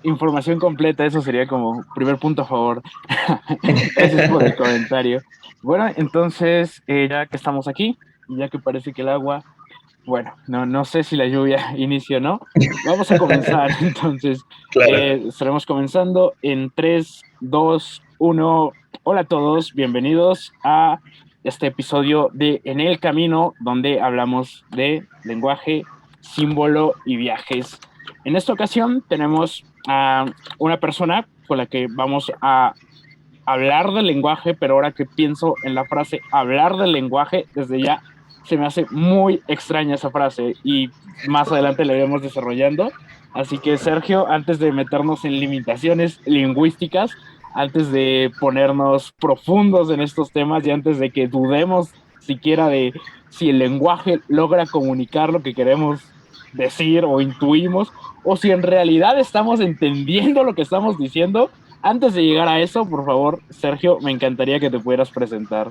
información completa, eso sería como primer punto a favor. Gracias por el comentario. Bueno, entonces, ya que estamos aquí, y ya que parece que el agua, bueno, no sé si la lluvia inició o no, vamos a comenzar. Entonces, Claro. estaremos comenzando en 3 2 1. Hola a todos, bienvenidos a este episodio de En el Camino, donde hablamos de lenguaje, símbolo y viajes. En esta ocasión tenemos a una persona con la que vamos a hablar del lenguaje, pero ahora que pienso en la frase hablar del lenguaje, desde ya se me hace muy extraña esa frase y más adelante la iremos desarrollando. Así que Sergio, antes de meternos en limitaciones lingüísticas, antes de ponernos profundos en estos temas y antes de que dudemos siquiera de si el lenguaje logra comunicar lo que queremos decir o intuimos, o si en realidad estamos entendiendo lo que estamos diciendo, antes de llegar a eso, por favor, Sergio, me encantaría que te pudieras presentar.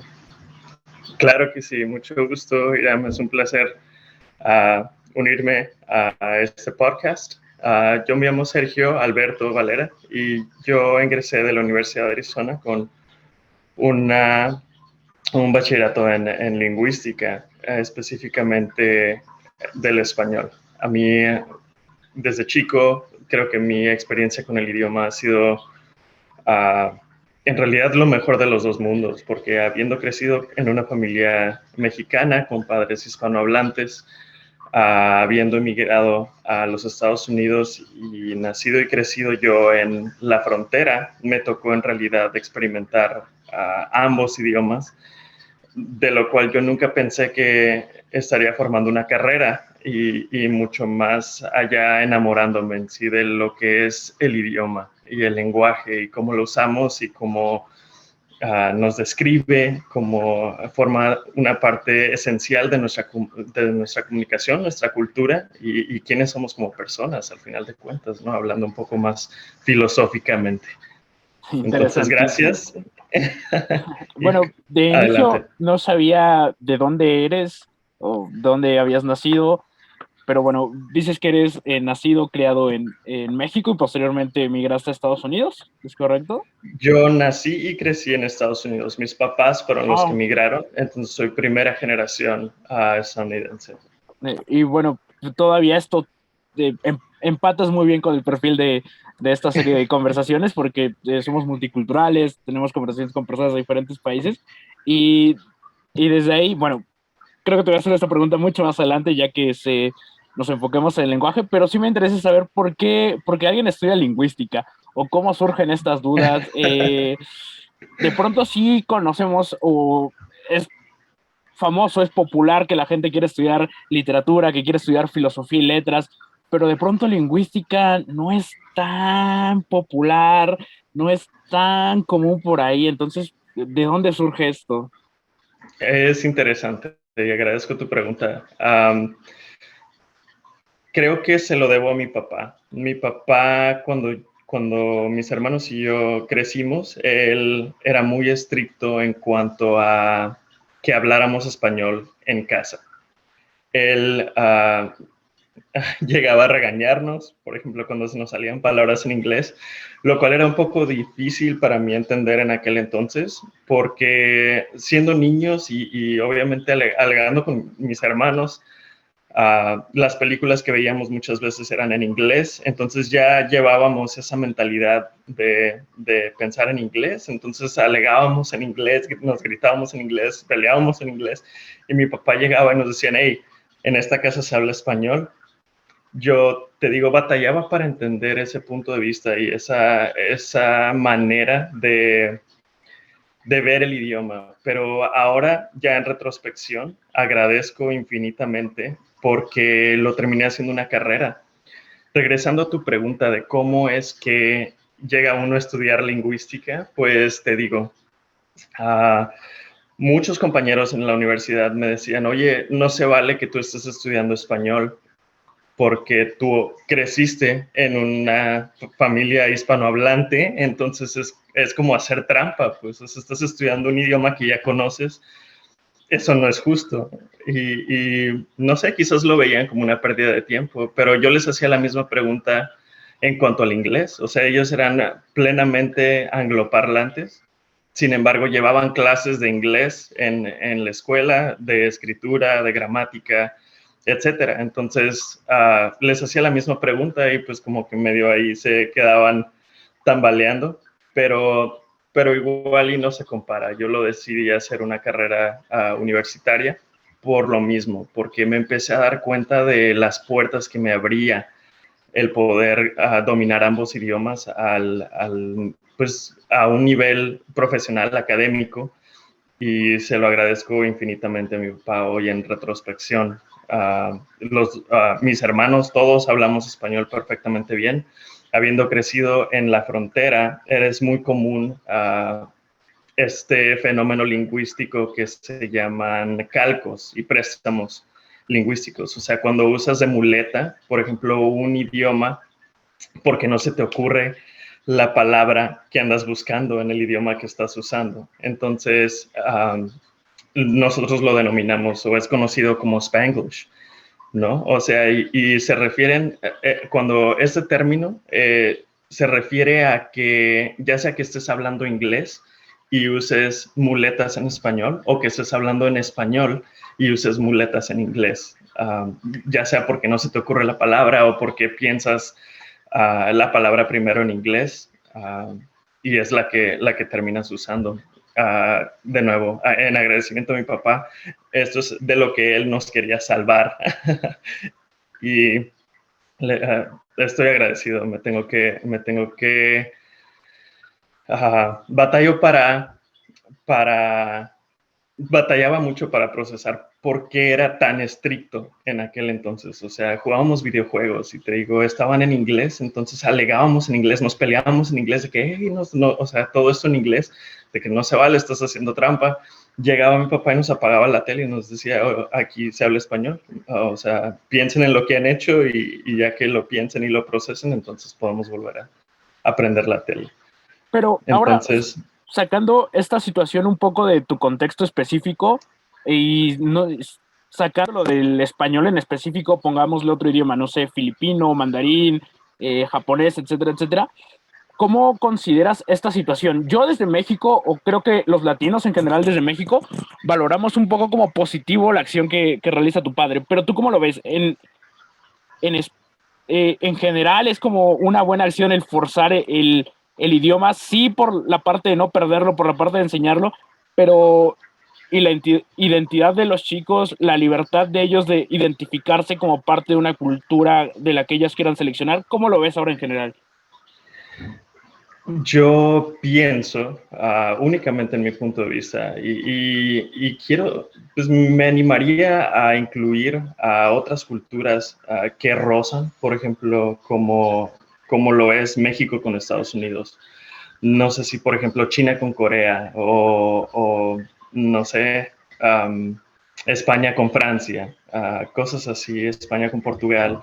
Claro que sí, mucho gusto, Irán. Es un placer unirme a este podcast. Yo me llamo Sergio Alberto Valera y yo ingresé de la Universidad de Arizona con una, un bachillerato en lingüística, específicamente del español. A mí, desde chico, creo que mi experiencia con el idioma ha sido uh, en realidad lo mejor de los dos mundos, porque habiendo crecido en una familia mexicana con padres hispanohablantes, habiendo emigrado a los Estados Unidos y nacido y crecido yo en la frontera, me tocó en realidad experimentar ambos idiomas, de lo cual yo nunca pensé que estaría formando una carrera y mucho más allá enamorándome en sí de lo que es el idioma y el lenguaje y cómo lo usamos y cómo nos describe, cómo forma una parte esencial de nuestra comunicación, nuestra cultura y quiénes somos como personas, al final de cuentas, ¿no? Hablando un poco más filosóficamente. Entonces, Interesantísimo. gracias. Y Bueno, de adelante. inicio no sabía de dónde eres o dónde habías nacido, pero bueno, dices que eres nacido, criado en México y posteriormente emigraste a Estados Unidos, ¿es correcto? Yo nací y crecí en Estados Unidos. Mis papás fueron los que Ah, emigraron, entonces soy primera generación estadounidense. y bueno, todavía esto empatas muy bien con el perfil de esta serie de conversaciones porque somos multiculturales, tenemos conversaciones con personas de diferentes países y, y desde ahí, bueno, creo que te voy a hacer esta pregunta mucho más adelante ya que nos enfoquemos en el lenguaje, pero sí me interesa saber por qué alguien estudia lingüística o cómo surgen estas dudas. De pronto sí conocemos o es famoso, es popular que la gente quiere estudiar literatura, que quiere estudiar filosofía y letras, pero de pronto lingüística no es tan popular, no es tan común por ahí. Entonces, ¿de dónde surge esto? Es interesante y agradezco tu pregunta. Creo que se lo debo a mi papá. Mi papá, cuando mis hermanos y yo crecimos, él era muy estricto en cuanto a que habláramos español en casa. Él llegaba a regañarnos, por ejemplo, cuando se nos salían palabras en inglés, lo cual era un poco difícil para mí entender en aquel entonces, porque siendo niños y obviamente alegando con mis hermanos, las películas que veíamos muchas veces eran en inglés, entonces ya llevábamos esa mentalidad de pensar en inglés, entonces alegábamos en inglés, nos gritábamos en inglés, peleábamos en inglés, y mi papá llegaba y nos decían, hey, en esta casa se habla español. Yo te digo, batallaba para entender ese punto de vista y esa manera de ver el idioma, pero ahora ya en retrospección agradezco infinitamente porque lo terminé haciendo una carrera. Regresando a tu pregunta de cómo es que llega uno a estudiar lingüística, pues te digo, uh, muchos compañeros en la universidad me decían, oye, no se vale que tú estés estudiando español porque tú creciste en una familia hispanohablante, entonces es como hacer trampa, pues estás estudiando un idioma que ya conoces, eso no es justo. Y no sé, quizás lo veían como una pérdida de tiempo, pero yo les hacía la misma pregunta en cuanto al inglés. O sea, ellos eran plenamente angloparlantes. Sin embargo, llevaban clases de inglés en la escuela, de escritura, de gramática, etcétera. Entonces, les hacía la misma pregunta y pues como que medio ahí se quedaban tambaleando, pero igual y no se compara. Yo lo decidí hacer una carrera universitaria por lo mismo, porque me empecé a dar cuenta de las puertas que me abría el poder dominar ambos idiomas pues, a un nivel profesional, académico, y se lo agradezco infinitamente a mi papá hoy en retrospección. Mis hermanos todos hablamos español perfectamente bien. Habiendo crecido en la frontera, es muy común este fenómeno lingüístico que se llaman calcos y préstamos lingüísticos. O sea, cuando usas de muleta, por ejemplo, un idioma, porque no se te ocurre la palabra que andas buscando en el idioma que estás usando. Entonces, nosotros lo denominamos o es conocido como Spanglish, ¿no? O sea, y se refieren, cuando este término se refiere a que ya sea que estés hablando inglés y uses muletas en español o que estés hablando en español y uses muletas en inglés, ya sea porque no se te ocurre la palabra o porque piensas la palabra primero en inglés y es la que terminas usando. De nuevo, en agradecimiento a mi papá, esto es de lo que él nos quería salvar. Y estoy agradecido, me tengo que batallo batallaba mucho para procesar por qué era tan estricto en aquel entonces. O sea, jugábamos videojuegos y te digo, estaban en inglés, entonces alegábamos en inglés, nos peleábamos en inglés de que, hey, no, o sea, todo esto en inglés, de que no se vale, estás haciendo trampa. Llegaba mi papá y nos apagaba la tele y nos decía, oh, aquí se habla español. O sea, piensen en lo que han hecho y ya que lo piensen y lo procesen, entonces podemos volver a aprender la tele. Pero ahora, Entonces, sacando esta situación un poco de tu contexto específico y no sacarlo del español en específico, pongámosle otro idioma, no sé, filipino, mandarín, japonés, etcétera, etcétera. ¿Cómo consideras esta situación? Yo desde México, o creo que los latinos en general desde México, valoramos un poco como positivo la acción que realiza tu padre, pero ¿tú cómo lo ves? En, en general es como una buena acción el forzar el idioma, sí por la parte de no perderlo, por la parte de enseñarlo, pero y la identidad de los chicos, la libertad de ellos de identificarse como parte de una cultura de la que ellos quieran seleccionar, ¿cómo lo ves ahora en general? Yo pienso únicamente en mi punto de vista y quiero, pues me animaría a incluir a otras culturas que rozan, por ejemplo, como lo es México con Estados Unidos. No sé si, por ejemplo, China con Corea o no sé, España con Francia, cosas así, España con Portugal.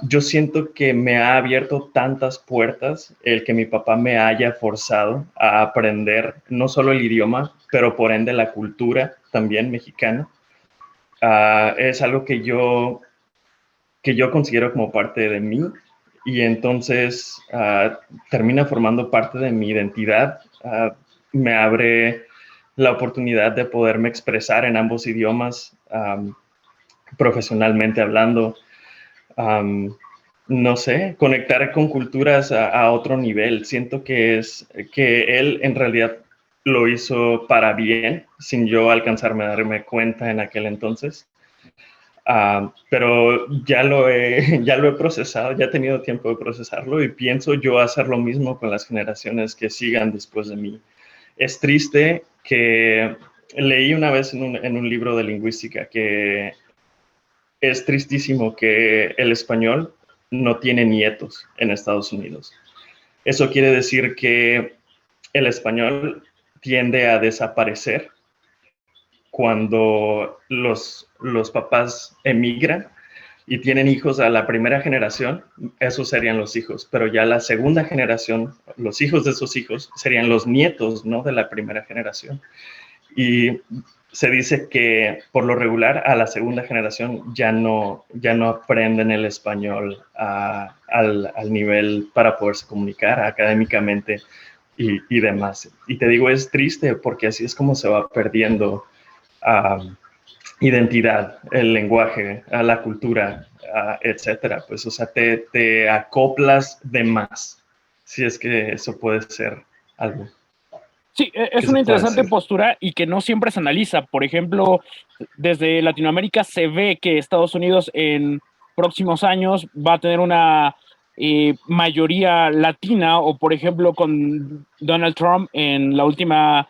Yo siento que me ha abierto tantas puertas el que mi papá me haya forzado a aprender no solo el idioma, pero por ende la cultura también mexicana. Es algo que yo considero como parte de mí y entonces termina formando parte de mi identidad. Me abre la oportunidad de poderme expresar en ambos idiomas, profesionalmente hablando. No sé, conectar con culturas a otro nivel. Siento que él en realidad lo hizo para bien, sin yo alcanzarme a darme cuenta en aquel entonces. Pero ya lo he procesado, ya he tenido tiempo de procesarlo y pienso yo hacer lo mismo con las generaciones que sigan después de mí. Es triste que leí una vez en un libro de lingüística que es tristísimo que el español no tiene nietos en Estados Unidos. Eso quiere decir que el español tiende a desaparecer cuando los papás emigran y tienen hijos a la primera generación, esos serían los hijos, pero ya la segunda generación, los hijos de esos hijos, serían los nietos, ¿no? De la primera generación. Y se dice que por lo regular a la segunda generación ya no aprenden el español al nivel para poderse comunicar académicamente y demás. Y te digo, es triste porque así es como se va perdiendo identidad, el lenguaje, a la cultura, etcétera. Pues, o sea, te acoplas de más, si es que eso puede ser algo. Sí, es una interesante postura y que no siempre se analiza. Por ejemplo, desde Latinoamérica se ve que Estados Unidos en próximos años va a tener una mayoría latina, o por ejemplo con Donald Trump en la última,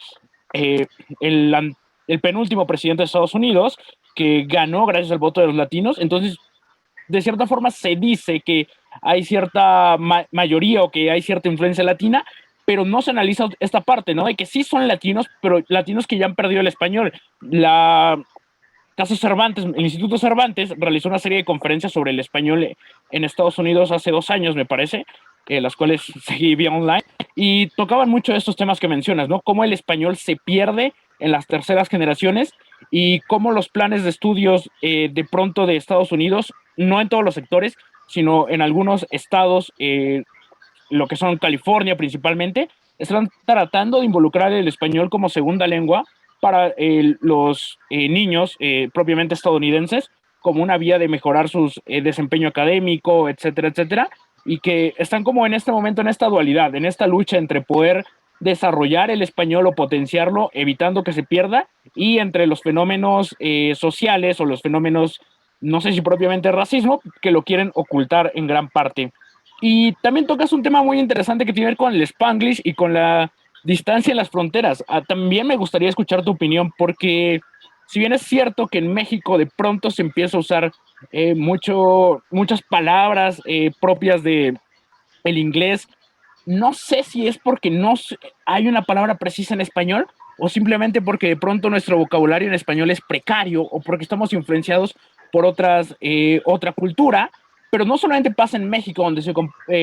eh, el, el penúltimo presidente de Estados Unidos, que ganó gracias al voto de los latinos. Entonces, de cierta forma se dice que hay cierta mayoría o que hay cierta influencia latina, pero no se analiza esta parte, ¿no? De que sí son latinos, pero latinos que ya han perdido el español. La Casa Cervantes, el Instituto Cervantes realizó una serie de conferencias sobre el español en Estados Unidos hace 2 años, me parece, las cuales seguí vía online, y tocaban mucho de estos temas que mencionas, ¿no? Cómo el español se pierde en las terceras generaciones y cómo los planes de estudios de pronto de Estados Unidos, no en todos los sectores, sino en algunos estados, lo que son California principalmente, están tratando de involucrar el español como segunda lengua para los niños propiamente estadounidenses como una vía de mejorar su desempeño académico, etcétera, etcétera, y que están como en este momento en esta dualidad, en esta lucha entre poder desarrollar el español o potenciarlo, evitando que se pierda, y entre los fenómenos sociales o los fenómenos, no sé si propiamente racismo, que lo quieren ocultar en gran parte. Y también tocas un tema muy interesante que tiene que ver con el Spanglish y con la distancia en las fronteras. También me gustaría escuchar tu opinión porque si bien es cierto que en México de pronto se empieza a usar muchas palabras propias de el inglés, no sé si es porque no hay una palabra precisa en español o simplemente porque de pronto nuestro vocabulario en español es precario o porque estamos influenciados por otra cultura, pero no solamente pasa en México donde se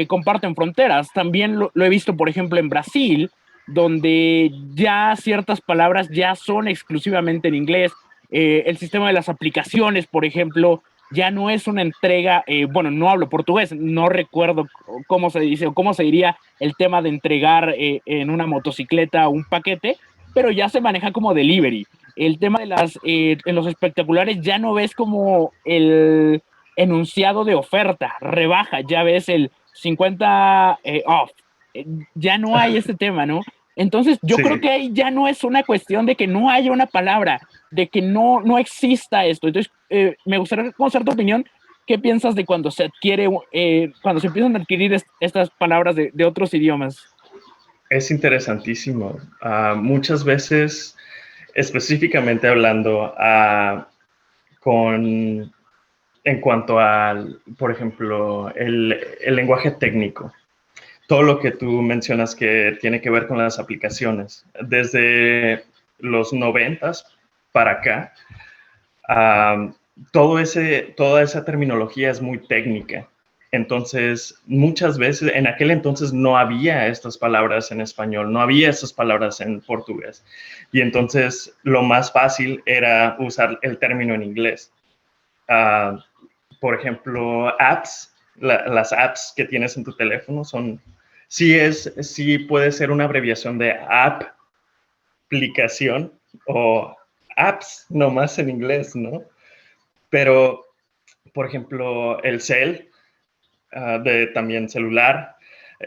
comparten fronteras, también lo he visto, por ejemplo, en Brasil, donde ya ciertas palabras ya son exclusivamente en inglés. El sistema de las aplicaciones, por ejemplo, ya no es una entrega, bueno, no hablo portugués, no recuerdo cómo se dice o cómo se diría el tema de entregar en una motocicleta un paquete, pero ya se maneja como delivery. El tema de en los espectaculares ya no ves como el enunciado de oferta, rebaja, ya ves el 50 off. Ya no hay ese tema, ¿no? Entonces, yo Sí. creo que ahí ya no es una cuestión de que no haya una palabra, de que no exista esto. Entonces, me gustaría conocer tu opinión. ¿Qué piensas de cuando se adquiere, cuando se empiezan a adquirir estas palabras de otros idiomas? Es interesantísimo. Muchas veces, específicamente hablando en cuanto al, por ejemplo, el lenguaje técnico, todo lo que tú mencionas que tiene que ver con las aplicaciones, desde los 90s para acá, toda esa terminología es muy técnica. Entonces, muchas veces, en aquel entonces no había estas palabras en español, no había estas palabras en portugués. Y entonces, lo más fácil era usar el término en inglés. Por ejemplo, apps, las apps que tienes en tu teléfono sí puede ser una abreviación de app, aplicación o apps nomás en inglés, ¿no? Pero, por ejemplo, el cel, de también celular,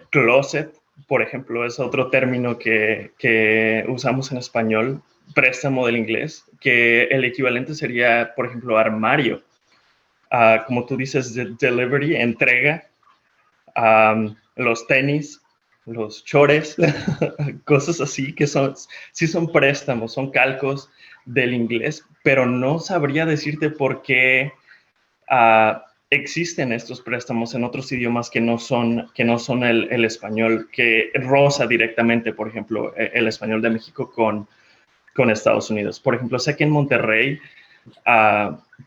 closet, por ejemplo, es otro término que usamos en español, préstamo del inglés, que el equivalente sería, por ejemplo, armario. Como tú dices, delivery, entrega, los tenis, los chores, cosas así que sí son préstamos, son calcos del inglés, pero no sabría decirte por qué existen estos préstamos en otros idiomas que no son el español, que roza directamente, por ejemplo, el español de México con Estados Unidos. Por ejemplo, sé que en Monterrey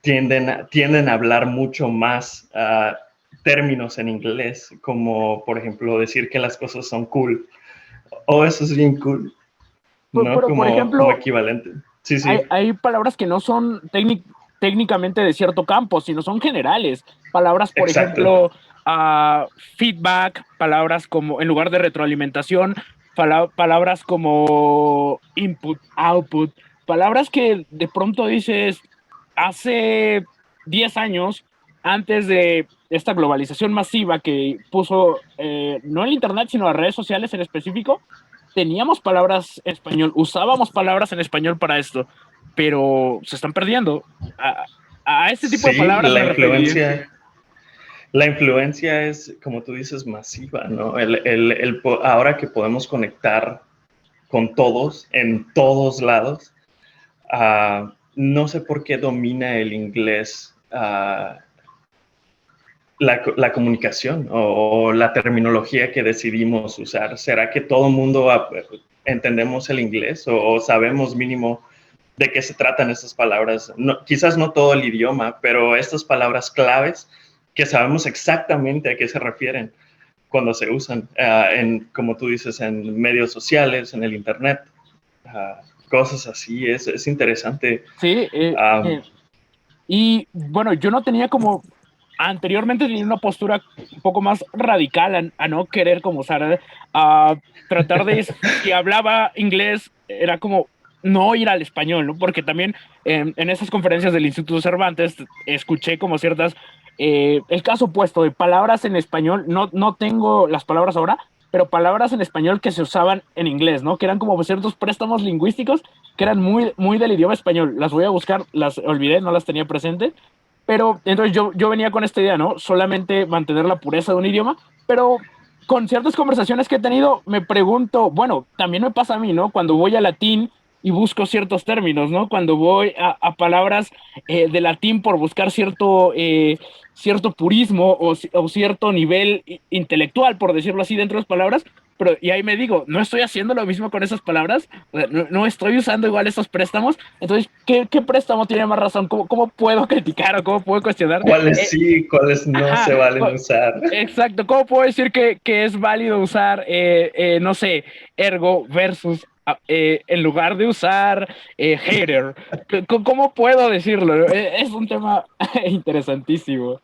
tienden a hablar mucho más términos en inglés, como por ejemplo decir que las cosas son cool, o eso es bien cool, ¿no? Pero, por Como ejemplo, equivalente. Sí, sí, hay palabras que no son técnicamente de cierto campo, sino son generales. Palabras, por exacto. ejemplo, feedback, palabras como, en lugar de retroalimentación, palabras como input, output, palabras que de pronto dices, hace 10 años, antes de esta globalización masiva que puso no el Internet, sino las redes sociales en específico, teníamos palabras en español, usábamos palabras en español para esto, pero se están perdiendo. A este tipo de Sí, palabras me refería. la influencia es, como tú dices, masiva, ¿no? Ahora que podemos conectar con todos, en todos lados, no sé por qué domina el inglés la comunicación o la terminología que decidimos usar. ¿Será que todo el mundo entendemos el inglés o sabemos mínimo de qué se tratan estas palabras? No, quizás no todo el idioma, pero estas palabras claves que sabemos exactamente a qué se refieren cuando se usan, como tú dices, en medios sociales, en el Internet, cosas así. Es interesante. Sí, Um, y bueno, yo no tenía como, anteriormente tenía una postura un poco más radical a no querer como usar, a tratar de, si hablaba inglés, era como no ir al español, ¿no? Porque también en esas conferencias del Instituto Cervantes escuché como ciertas, el caso opuesto de palabras en español, no tengo las palabras ahora, pero palabras en español que se usaban en inglés, ¿no? Que eran como ciertos préstamos lingüísticos que eran muy del idioma español. Las voy a buscar, las olvidé, no las tenía presentes. Pero entonces yo venía con esta idea, ¿no? Solamente mantener la pureza de un idioma, pero con ciertas conversaciones que he tenido, me pregunto, bueno, también me pasa a mí, ¿no? Cuando voy a latín y busco ciertos términos, ¿no? Cuando voy a palabras de latín por buscar cierto purismo o cierto nivel intelectual, por decirlo así, dentro de las palabras, pero y ahí me digo, no estoy haciendo lo mismo con esas palabras, o sea, no estoy usando igual esos préstamos, entonces, ¿qué préstamo tiene más razón? ¿Cómo puedo criticar o cómo puedo cuestionar? ¿Cuáles sí, cuáles no se Ajá, valen usar? exacto, ¿cómo puedo decir que es válido usar, no sé, ergo versus en lugar de usar hater? ¿Cómo puedo decirlo? Es un tema interesantísimo.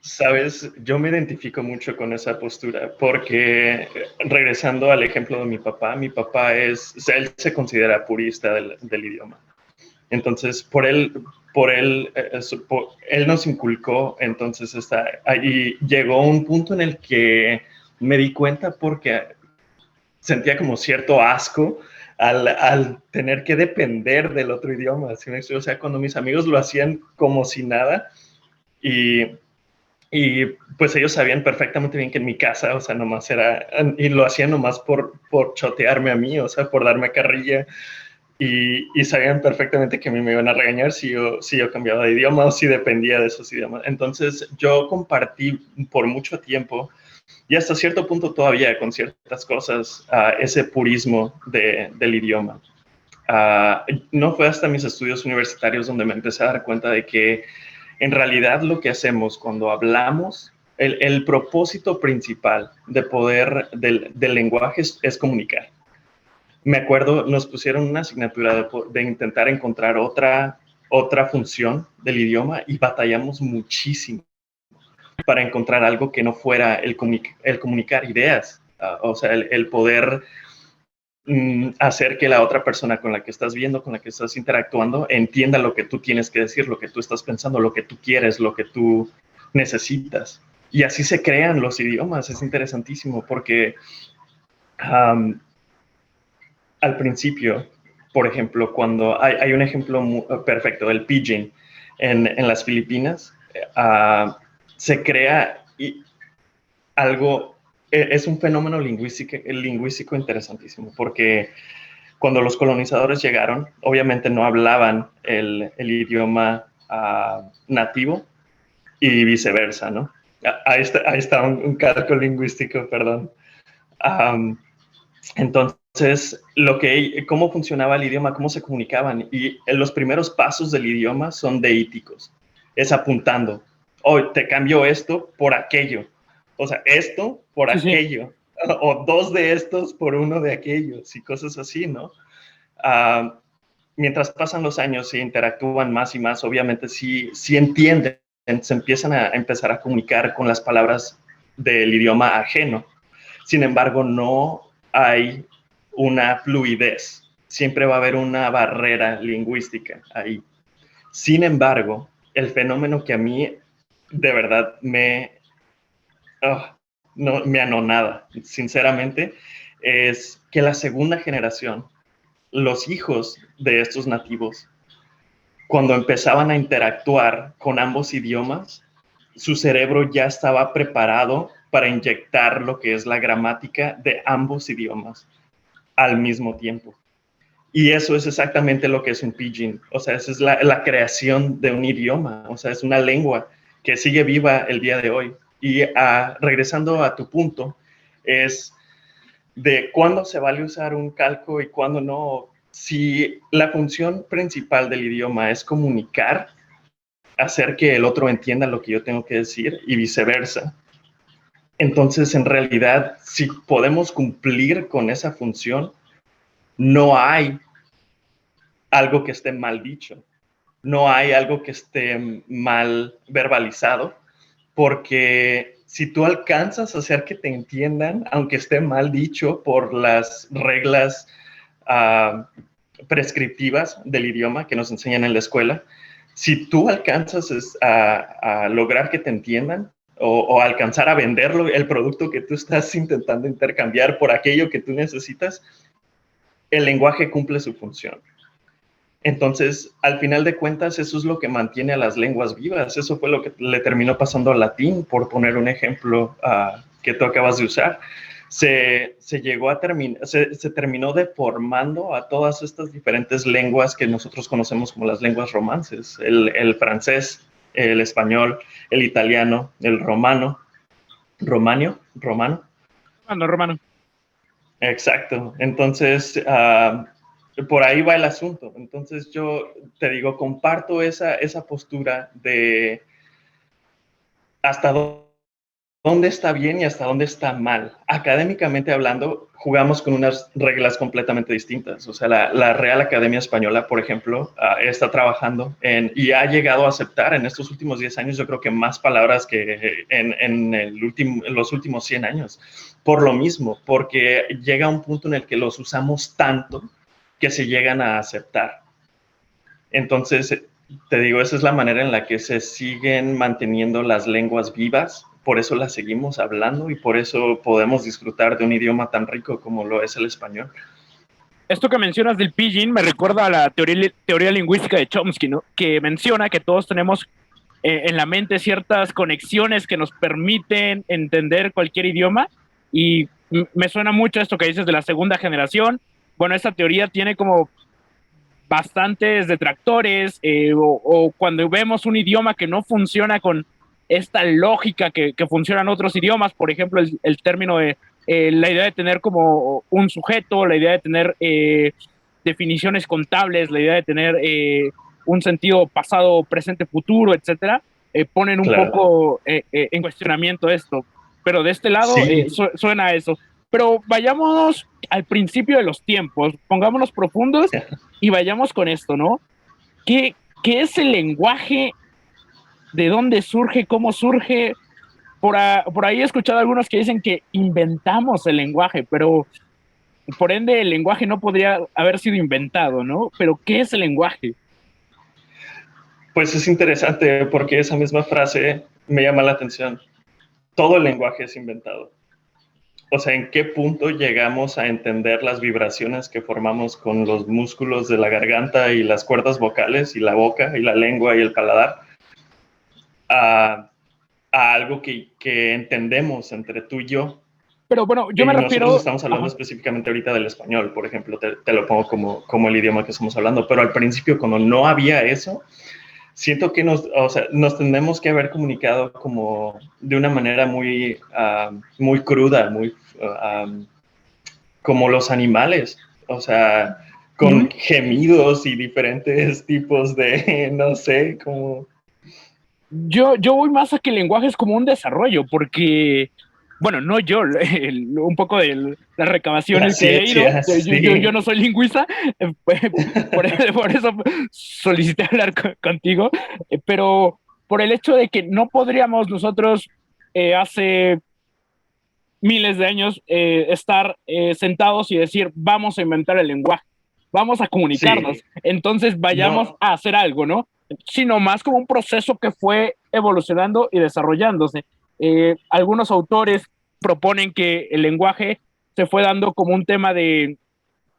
Sabes, yo me identifico mucho con esa postura porque regresando al ejemplo de mi papá él se considera purista del idioma. Entonces, él nos inculcó, entonces ahí llegó un punto en el que me di cuenta porque sentía como cierto asco al tener que depender del otro idioma. ¿Sí me explico? O sea, cuando mis amigos lo hacían como si nada y y pues ellos sabían perfectamente bien que en mi casa, o sea, nomás era, y lo hacían nomás por chotearme a mí, o sea, por darme carrilla, y sabían perfectamente que a mí me iban a regañar si yo cambiaba de idioma o si dependía de esos idiomas. Entonces yo compartí por mucho tiempo, y hasta cierto punto todavía con ciertas cosas, ese purismo del idioma. No fue hasta mis estudios universitarios donde me empecé a dar cuenta de que en realidad lo que hacemos cuando hablamos, el propósito principal del lenguaje es comunicar. Me acuerdo, nos pusieron una asignatura de intentar encontrar otra función del idioma y batallamos muchísimo para encontrar algo que no fuera el comunicar ideas, o sea, el poder hacer que la otra persona con la que estás viendo, con la que estás interactuando, entienda lo que tú tienes que decir, lo que tú estás pensando, lo que tú quieres, lo que tú necesitas. Y así se crean los idiomas. Es interesantísimo porque um, al principio, por ejemplo, cuando hay un ejemplo perfecto, el pidgin en las Filipinas, se crea algo, es un fenómeno lingüístico interesantísimo porque cuando los colonizadores llegaron, obviamente no hablaban el idioma nativo y viceversa, ¿no? Ahí está un calco lingüístico, perdón. Um, entonces, cómo funcionaba el idioma, cómo se comunicaban, y los primeros pasos del idioma son deíticos, es apuntando, hoy te cambio esto por aquello, o sea, esto por Sí, sí. aquello, o dos de estos por uno de aquellos, y cosas así, ¿no? Uh, mientras pasan los años y interactúan más y más, obviamente sí entienden, se empiezan a empezar a comunicar con las palabras del idioma ajeno. Sin embargo, no hay una fluidez. Siempre va a haber una barrera lingüística ahí. Sin embargo, el fenómeno que a mí de verdad no, me anonada, sinceramente, es que la segunda generación, los hijos de estos nativos, cuando empezaban a interactuar con ambos idiomas, su cerebro ya estaba preparado para inyectar lo que es la gramática de ambos idiomas al mismo tiempo. Y eso es exactamente lo que es un pidgin. O sea, esa es la creación de un idioma. O sea, es una lengua que sigue viva el día de hoy. Y regresando a tu punto, es de cuándo se vale usar un calco y cuándo no. Si la función principal del idioma es comunicar, hacer que el otro entienda lo que yo tengo que decir y viceversa, entonces en realidad, si podemos cumplir con esa función, no hay algo que esté mal dicho, no hay algo que esté mal verbalizado, porque si tú alcanzas a hacer que te entiendan, aunque esté mal dicho por las reglas prescriptivas del idioma que nos enseñan en la escuela, si tú alcanzas a lograr que te entiendan o alcanzar a venderlo, el producto que tú estás intentando intercambiar por aquello que tú necesitas, el lenguaje cumple su función. Entonces, al final de cuentas, eso es lo que mantiene a las lenguas vivas. Eso fue lo que le terminó pasando al latín, por poner un ejemplo que tú acabas de usar. Se terminó deformando a todas estas diferentes lenguas que nosotros conocemos como las lenguas romances. El francés, el español, el italiano, el romano. ¿Romano? Romano. Exacto. Entonces, por ahí va el asunto. Entonces yo te digo, comparto esa postura de hasta dónde está bien y hasta dónde está mal. Académicamente hablando, jugamos con unas reglas completamente distintas. O sea, la Real Academia Española, por ejemplo, está trabajando y ha llegado a aceptar en estos últimos 10 años, yo creo que más palabras que en los últimos 100 años. Por lo mismo, porque llega un punto en el que los usamos tanto que se llegan a aceptar. Entonces, te digo, esa es la manera en la que se siguen manteniendo las lenguas vivas, por eso las seguimos hablando y por eso podemos disfrutar de un idioma tan rico como lo es el español. Esto que mencionas del pidgin me recuerda a la teoría lingüística de Chomsky, ¿no? Que menciona que todos tenemos en la mente ciertas conexiones que nos permiten entender cualquier idioma y me suena mucho esto que dices de la segunda generación. Bueno, esta teoría tiene como bastantes detractores o cuando vemos un idioma que no funciona con esta lógica que funciona en otros idiomas, por ejemplo, el término de la idea de tener como un sujeto, la idea de tener definiciones contables, la idea de tener un sentido pasado, presente, futuro, etcétera, ponen un Claro. poco en cuestionamiento esto. Pero de este lado Sí. suena eso. Pero vayámonos al principio de los tiempos, pongámonos profundos y vayamos con esto, ¿no? ¿Qué es el lenguaje? ¿De dónde surge? ¿Cómo surge? Por ahí he escuchado algunos que dicen que inventamos el lenguaje, pero por ende el lenguaje no podría haber sido inventado, ¿no? Pero ¿qué es el lenguaje? Pues es interesante porque esa misma frase me llama la atención. Todo el lenguaje es inventado. O sea, ¿en qué punto llegamos a entender las vibraciones que formamos con los músculos de la garganta y las cuerdas vocales y la boca y la lengua y el paladar a algo que entendemos entre tú y yo? Pero bueno, yo Y me nosotros refiero... estamos hablando Ajá. específicamente ahorita del español, por ejemplo, te lo pongo como el idioma que estamos hablando, pero al principio cuando no había eso, siento que nos tenemos que haber comunicado como de una manera muy cruda, muy como los animales, o sea, con gemidos y diferentes tipos de, no sé, como... Yo voy más a que el lenguaje es como un desarrollo, porque bueno, no yo, un poco de las La recabaciones que he leído, ciencia, yo sí. no soy lingüista, por eso solicité hablar contigo, pero por el hecho de que no podríamos nosotros hace miles de años estar sentados y decir, vamos a inventar el lenguaje, vamos a comunicarnos, Sí, entonces vayamos no, a hacer algo, ¿no? Sino más como un proceso que fue evolucionando y desarrollándose. Algunos autores proponen que el lenguaje se fue dando como un tema de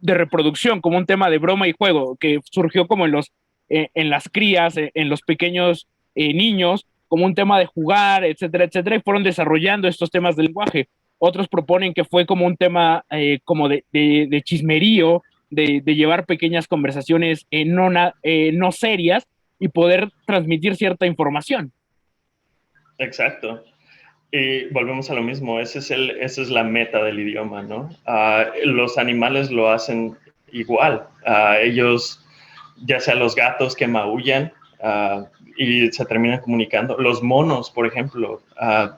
reproducción, como un tema de broma y juego, que surgió como en las crías, en los pequeños niños, como un tema de jugar, etcétera, etcétera, y fueron desarrollando estos temas del lenguaje. Otros proponen que fue como un tema como de chismerío, de llevar pequeñas conversaciones no serias y poder transmitir cierta información. exacto. Y volvemos a lo mismo, esa es la meta del idioma, ¿no? Los animales lo hacen igual. Ellos, ya sea los gatos que maullan y se terminan comunicando, los monos, por ejemplo,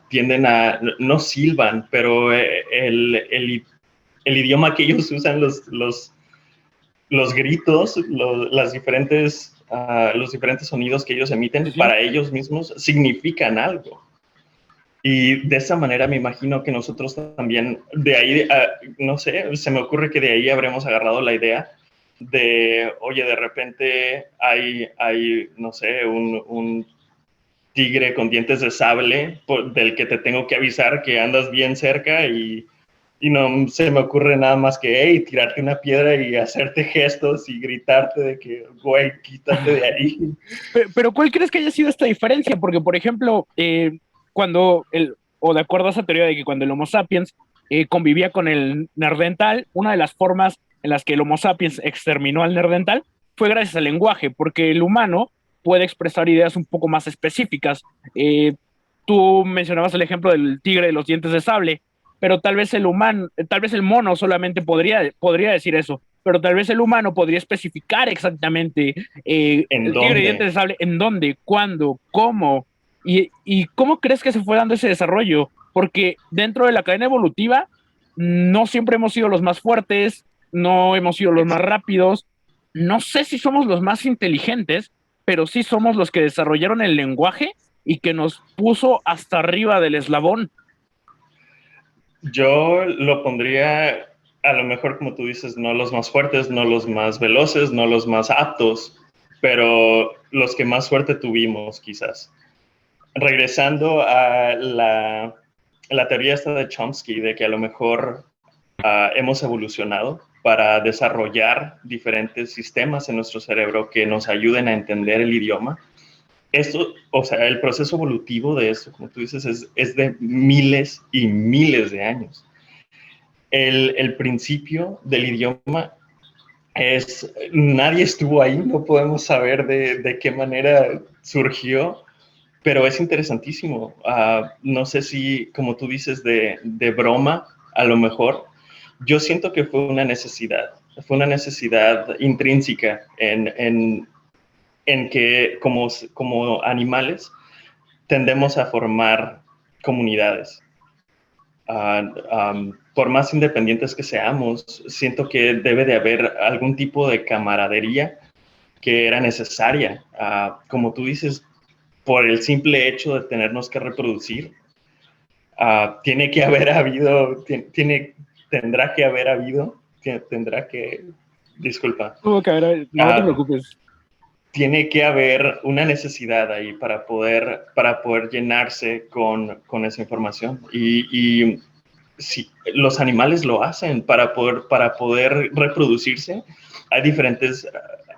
tienden a, no silban, pero el idioma que ellos usan, los gritos, los diferentes sonidos que ellos emiten, Sí, sí. para ellos mismos significan algo. Y de esa manera me imagino que nosotros también, de ahí, no sé, se me ocurre que de ahí habremos agarrado la idea de, oye, de repente hay no sé, un tigre con dientes de sable del que te tengo que avisar que andas bien cerca y no se me ocurre nada más que, hey, tirarte una piedra y hacerte gestos y gritarte de que, güey, quítate de ahí. Pero ¿cuál crees que haya sido esta diferencia? Porque, por ejemplo, o de acuerdo a esa teoría de que cuando el Homo sapiens convivía con el Neandertal, una de las formas en las que el Homo sapiens exterminó al Neandertal fue gracias al lenguaje, porque el humano puede expresar ideas un poco más específicas. Tú mencionabas el ejemplo del tigre de los dientes de sable, pero tal vez el mono solamente podría decir eso, pero tal vez el humano podría especificar exactamente ¿En el tigre de dientes dónde? de sable, en dónde, cuándo, cómo, y cómo crees que se fue dando ese desarrollo, porque dentro de la cadena evolutiva no siempre hemos sido los más fuertes, no hemos sido los más rápidos, no sé si somos los más inteligentes, pero sí somos los que desarrollaron el lenguaje y que nos puso hasta arriba del eslabón. Yo lo pondría, a lo mejor como tú dices, no los más fuertes, no los más veloces, no los más aptos, pero los que más suerte tuvimos quizás. Regresando a la teoría esta de Chomsky, de que a lo mejor hemos evolucionado para desarrollar diferentes sistemas en nuestro cerebro que nos ayuden a entender el idioma. Esto, o sea, el proceso evolutivo de esto, como tú dices, es de miles y miles de años. El principio del idioma es, nadie estuvo ahí, no podemos saber de qué manera surgió, pero es interesantísimo. No sé si, como tú dices, de broma, a lo mejor, yo siento que fue una necesidad intrínseca en que como animales tendemos a formar comunidades. Por más independientes que seamos, siento que debe de haber algún tipo de camaradería que era necesaria. Como tú dices, por el simple hecho de tenernos que reproducir, tiene que haber habido, tendrá que haber habido, tendrá que, disculpa, Tuvo que haber, no te uh, preocupes. tiene que haber una necesidad ahí para poder llenarse con esa información. Y sí, los animales lo hacen para poder reproducirse. Hay diferentes,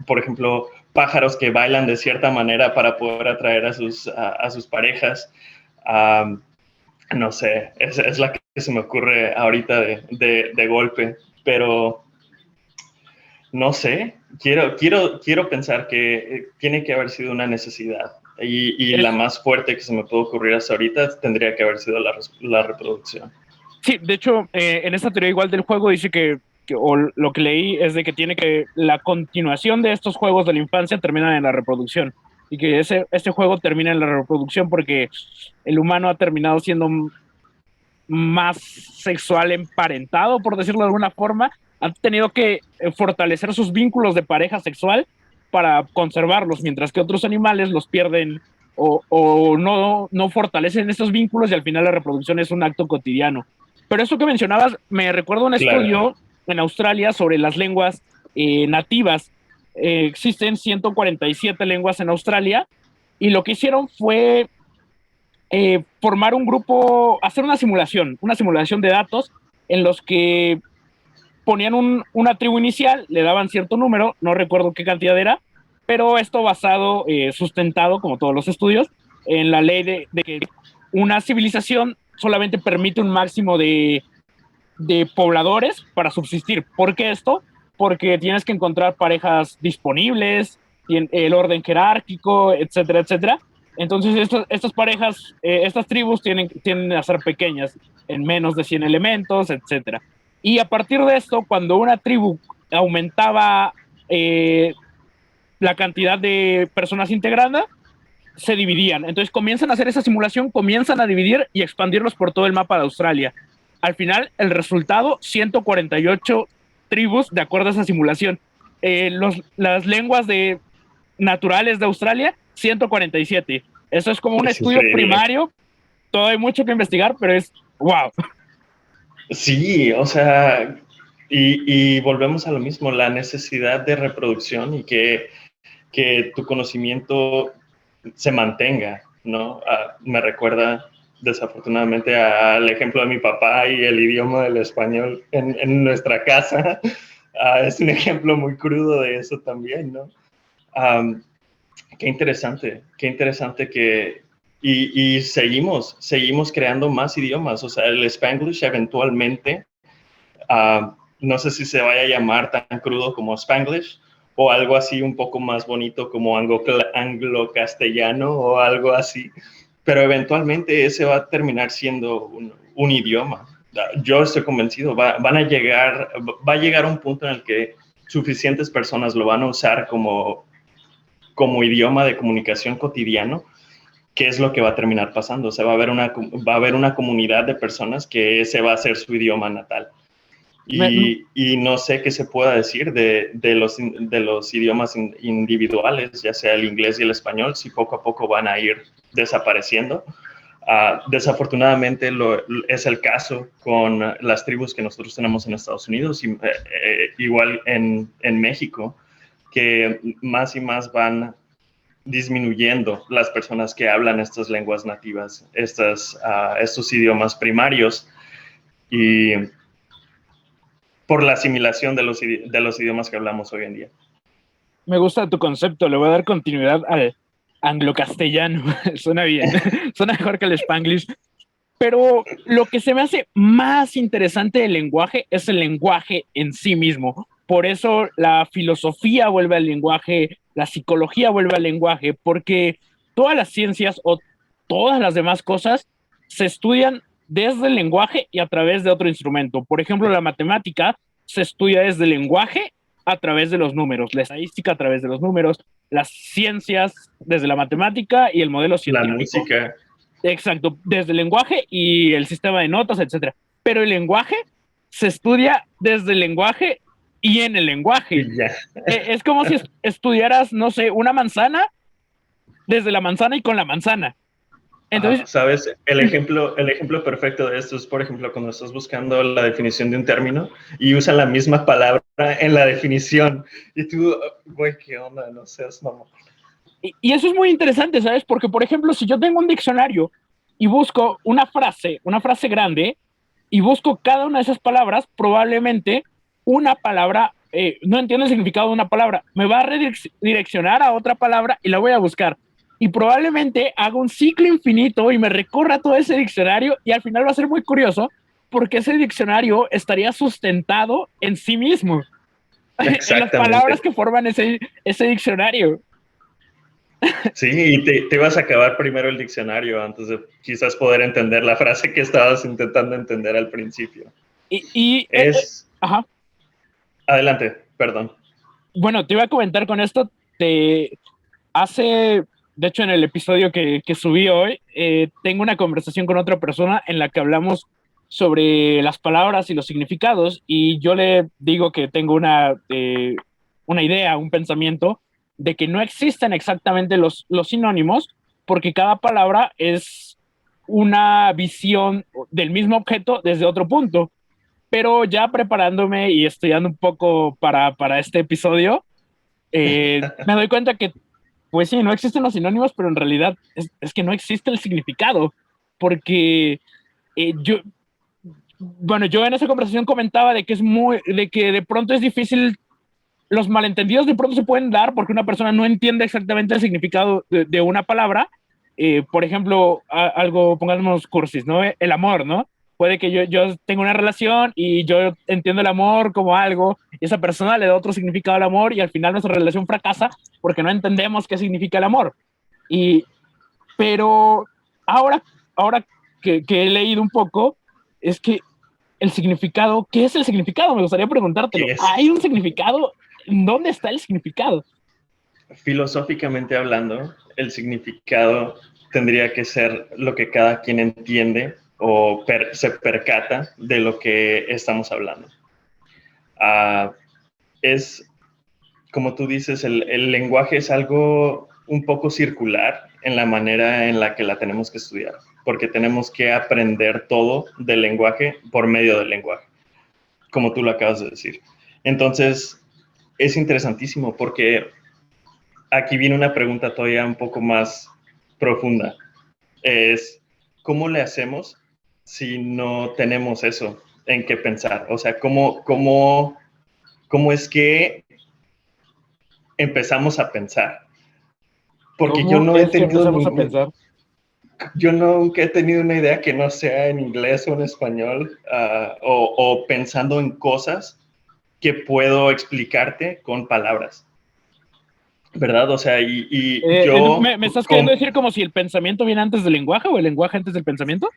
por ejemplo, pájaros que bailan de cierta manera para poder atraer a sus parejas. Um, no sé, es la que se me ocurre ahorita de golpe, pero no sé, quiero pensar que tiene que haber sido una necesidad y la Es, más fuerte que se me puede ocurrir hasta ahorita tendría que haber sido la reproducción. sí, de hecho, en esta teoría igual del juego dice o lo que leí es de que la continuación de estos juegos de la infancia terminan en la reproducción y que este juego termina en la reproducción porque el humano ha terminado siendo más sexual emparentado, por decirlo de alguna forma, han tenido que fortalecer sus vínculos de pareja sexual para conservarlos, mientras que otros animales los pierden o no fortalecen estos vínculos y al final la reproducción es un acto cotidiano. Pero eso que mencionabas me recuerda un Claro, estudio en Australia sobre las lenguas nativas. Existen 147 lenguas en Australia y lo que hicieron fue formar un grupo, hacer una simulación de datos en los que ponían una tribu inicial, le daban cierto número, no recuerdo qué cantidad era, pero esto basado, sustentado, como todos los estudios, en la ley de que una civilización solamente permite un máximo de pobladores para subsistir. ¿Por qué esto? Porque tienes que encontrar parejas disponibles, el orden jerárquico, etcétera, etcétera. Entonces, estas parejas, estas tribus tienden a ser pequeñas, en menos de 100 elementos, etcétera. Y a partir de esto, cuando una tribu aumentaba la cantidad de personas integradas, se dividían. Entonces comienzan a hacer esa simulación, comienzan a dividir y expandirlos por todo el mapa de Australia. Al final, el resultado, 148 tribus de acuerdo a esa simulación. Las lenguas naturales de Australia, 147. Eso es como un es estudio increíble. primario, todo hay mucho que investigar, pero es wow. Sí, o sea, y volvemos a lo mismo, la necesidad de reproducción y que tu conocimiento se mantenga, ¿no? Me recuerda desafortunadamente al ejemplo de mi papá y el idioma del español en nuestra casa. Es un ejemplo muy crudo de eso también, ¿no? Um, qué interesante que... Y seguimos creando más idiomas, o sea, el Spanglish eventualmente, no sé si se vaya a llamar tan crudo como Spanglish, o algo así un poco más bonito como anglo-castellano o algo así, pero eventualmente ese va a terminar siendo un idioma. Yo estoy convencido, va a llegar un punto en el que suficientes personas lo van a usar como idioma de comunicación cotidiano, que es lo que va a terminar pasando. O sea, va a haber una comunidad de personas que ese va a ser su idioma natal. Me, Y no sé qué se pueda decir de los idiomas individuales, ya sea el inglés y el español, si poco a poco van a ir desapareciendo. Desafortunadamente es el caso con las tribus que nosotros tenemos en Estados Unidos, y, igual en México, que más y más van disminuyendo las personas que hablan estas lenguas nativas, estos idiomas primarios, y por la asimilación de los idiomas que hablamos hoy en día. me gusta tu concepto, le voy a dar continuidad al anglo-castellano. Suena bien, suena mejor que el spanglish. Pero lo que se me hace más interesante del lenguaje es el lenguaje en sí mismo. Por eso la filosofía vuelve al lenguaje, la psicología vuelve al lenguaje, porque todas las ciencias o todas las demás cosas se estudian desde el lenguaje y a través de otro instrumento. Por ejemplo, la matemática se estudia desde el lenguaje a través de los números, la estadística a través de los números, las ciencias desde la matemática y el modelo La científico. música. Exacto, desde el lenguaje y el sistema de notas, etcétera. Pero el lenguaje se estudia desde el lenguaje y en el lenguaje. Y ya. Es como si estudiaras, no sé, una manzana desde la manzana y con la manzana. Entonces, ¿Sabes? El ejemplo perfecto de esto es, por ejemplo, cuando estás buscando la definición de un término y usan la misma palabra en la definición. Y tú, güey, ¿qué onda? No seas mamá. y eso es muy interesante, ¿sabes? Porque, por ejemplo, si yo tengo un diccionario y busco una frase grande, y busco cada una de esas palabras, probablemente una palabra, no entiendo el significado de una palabra, me va a redireccionar a otra palabra y la voy a buscar. Y probablemente haga un ciclo infinito y me recorra todo ese diccionario y al final va a ser muy curioso porque ese diccionario estaría sustentado en sí mismo, en las palabras Exactamente. que forman ese diccionario. Sí, y te vas a acabar primero el diccionario antes de quizás poder entender la frase que estabas intentando entender al principio. Y Es... ajá. Adelante, perdón. Bueno, te iba a comentar con esto, te hace, de hecho en el episodio que subí hoy, tengo una conversación con otra persona en la que hablamos sobre las palabras y los significados, y yo le digo que tengo una idea, un pensamiento de que no existen exactamente los sinónimos, porque cada palabra es una visión del mismo objeto desde otro punto. Pero ya preparándome y estudiando un poco para este episodio, me doy cuenta que, pues sí, no existen los sinónimos, pero en realidad es que no existe el significado, porque yo, bueno, yo en esa conversación comentaba de que de que de pronto es difícil, los malentendidos de pronto se pueden dar porque una persona no entiende exactamente el significado de una palabra. Por ejemplo, algo, pongamos cursis, ¿no? El amor, ¿no? Puede que yo tenga una relación y yo entiendo el amor como algo, y esa persona le da otro significado al amor y al final nuestra relación fracasa porque no entendemos qué significa el amor. Y, pero ahora, ahora que he leído un poco, es que el significado, ¿qué es el significado? Me gustaría preguntártelo. ¿Qué es? ¿Hay un significado? ¿Dónde está el significado? Filosóficamente hablando, el significado tendría que ser lo que cada quien entiende o se percata de lo que estamos hablando. Es, como tú dices, el lenguaje es algo un poco circular en la manera en la que la tenemos que estudiar, porque tenemos que aprender todo del lenguaje por medio del lenguaje, como tú lo acabas de decir. Entonces, es interesantísimo porque aquí viene una pregunta todavía un poco más profunda. Es, ¿cómo le hacemos si no tenemos eso en qué pensar? O sea, ¿cómo es que empezamos a pensar? Porque yo ¿Cómo no he es que tenido empezamos a pensar? yo nunca he tenido una idea que no sea en inglés o en español, o pensando en cosas que puedo explicarte con palabras, ¿verdad? O sea, y yo, ¿Me estás queriendo decir como si el pensamiento viene antes del lenguaje o el lenguaje antes del pensamiento?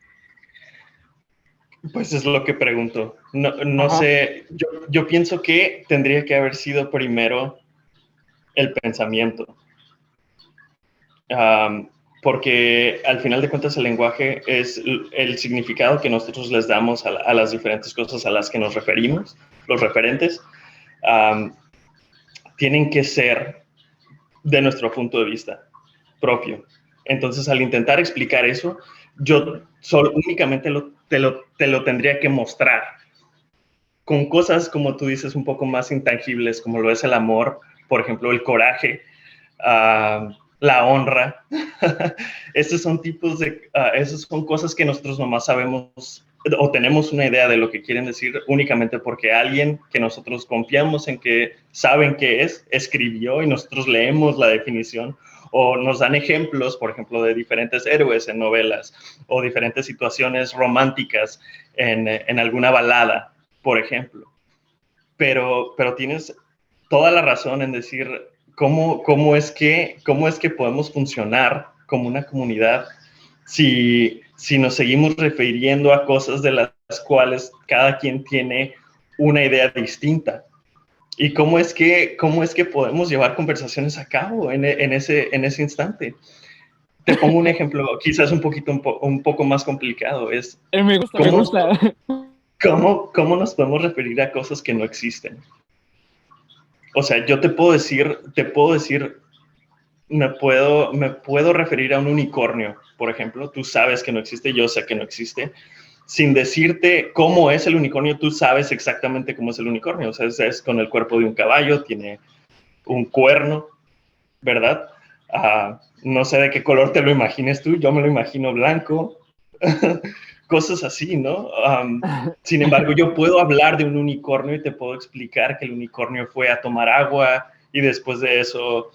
pues es lo que pregunto. No Ajá. sé, yo pienso que tendría que haber sido primero el pensamiento. Porque al final de cuentas el lenguaje es el significado que nosotros les damos a las diferentes cosas a las que nos referimos, los referentes, um, tienen que ser de nuestro punto de vista propio. Entonces, al intentar explicar eso, yo únicamente te lo tendría que mostrar con cosas, como tú dices, un poco más intangibles, como lo es el amor, por ejemplo, el coraje, la honra. Esos son tipos esas son cosas que nosotros nomás sabemos o tenemos una idea de lo que quieren decir únicamente porque alguien que nosotros confiamos en que saben qué es, escribió y nosotros leemos la definición o nos dan ejemplos, por ejemplo, de diferentes héroes en novelas o diferentes situaciones románticas en alguna balada, por ejemplo. Pero tienes toda la razón en decir cómo es que podemos funcionar como una comunidad si nos seguimos refiriendo a cosas de las cuales cada quien tiene una idea distinta. ¿Y cómo es que podemos llevar conversaciones a cabo en ese instante? Te pongo un ejemplo, quizás un poco más complicado. Es Me gusta, me cómo, gusta. cómo nos podemos referir a cosas que no existen. O sea, yo te puedo decir, me puedo referir a un unicornio, por ejemplo. Tú sabes que no existe, yo sé que no existe. Sin decirte cómo es el unicornio, tú sabes exactamente cómo es el unicornio. O sea, es con el cuerpo de un caballo, tiene un cuerno, ¿verdad? No sé de qué color te lo imagines tú, yo me lo imagino blanco. Cosas así, ¿no? Sin embargo, yo puedo hablar de un unicornio y te puedo explicar que el unicornio fue a tomar agua y después de eso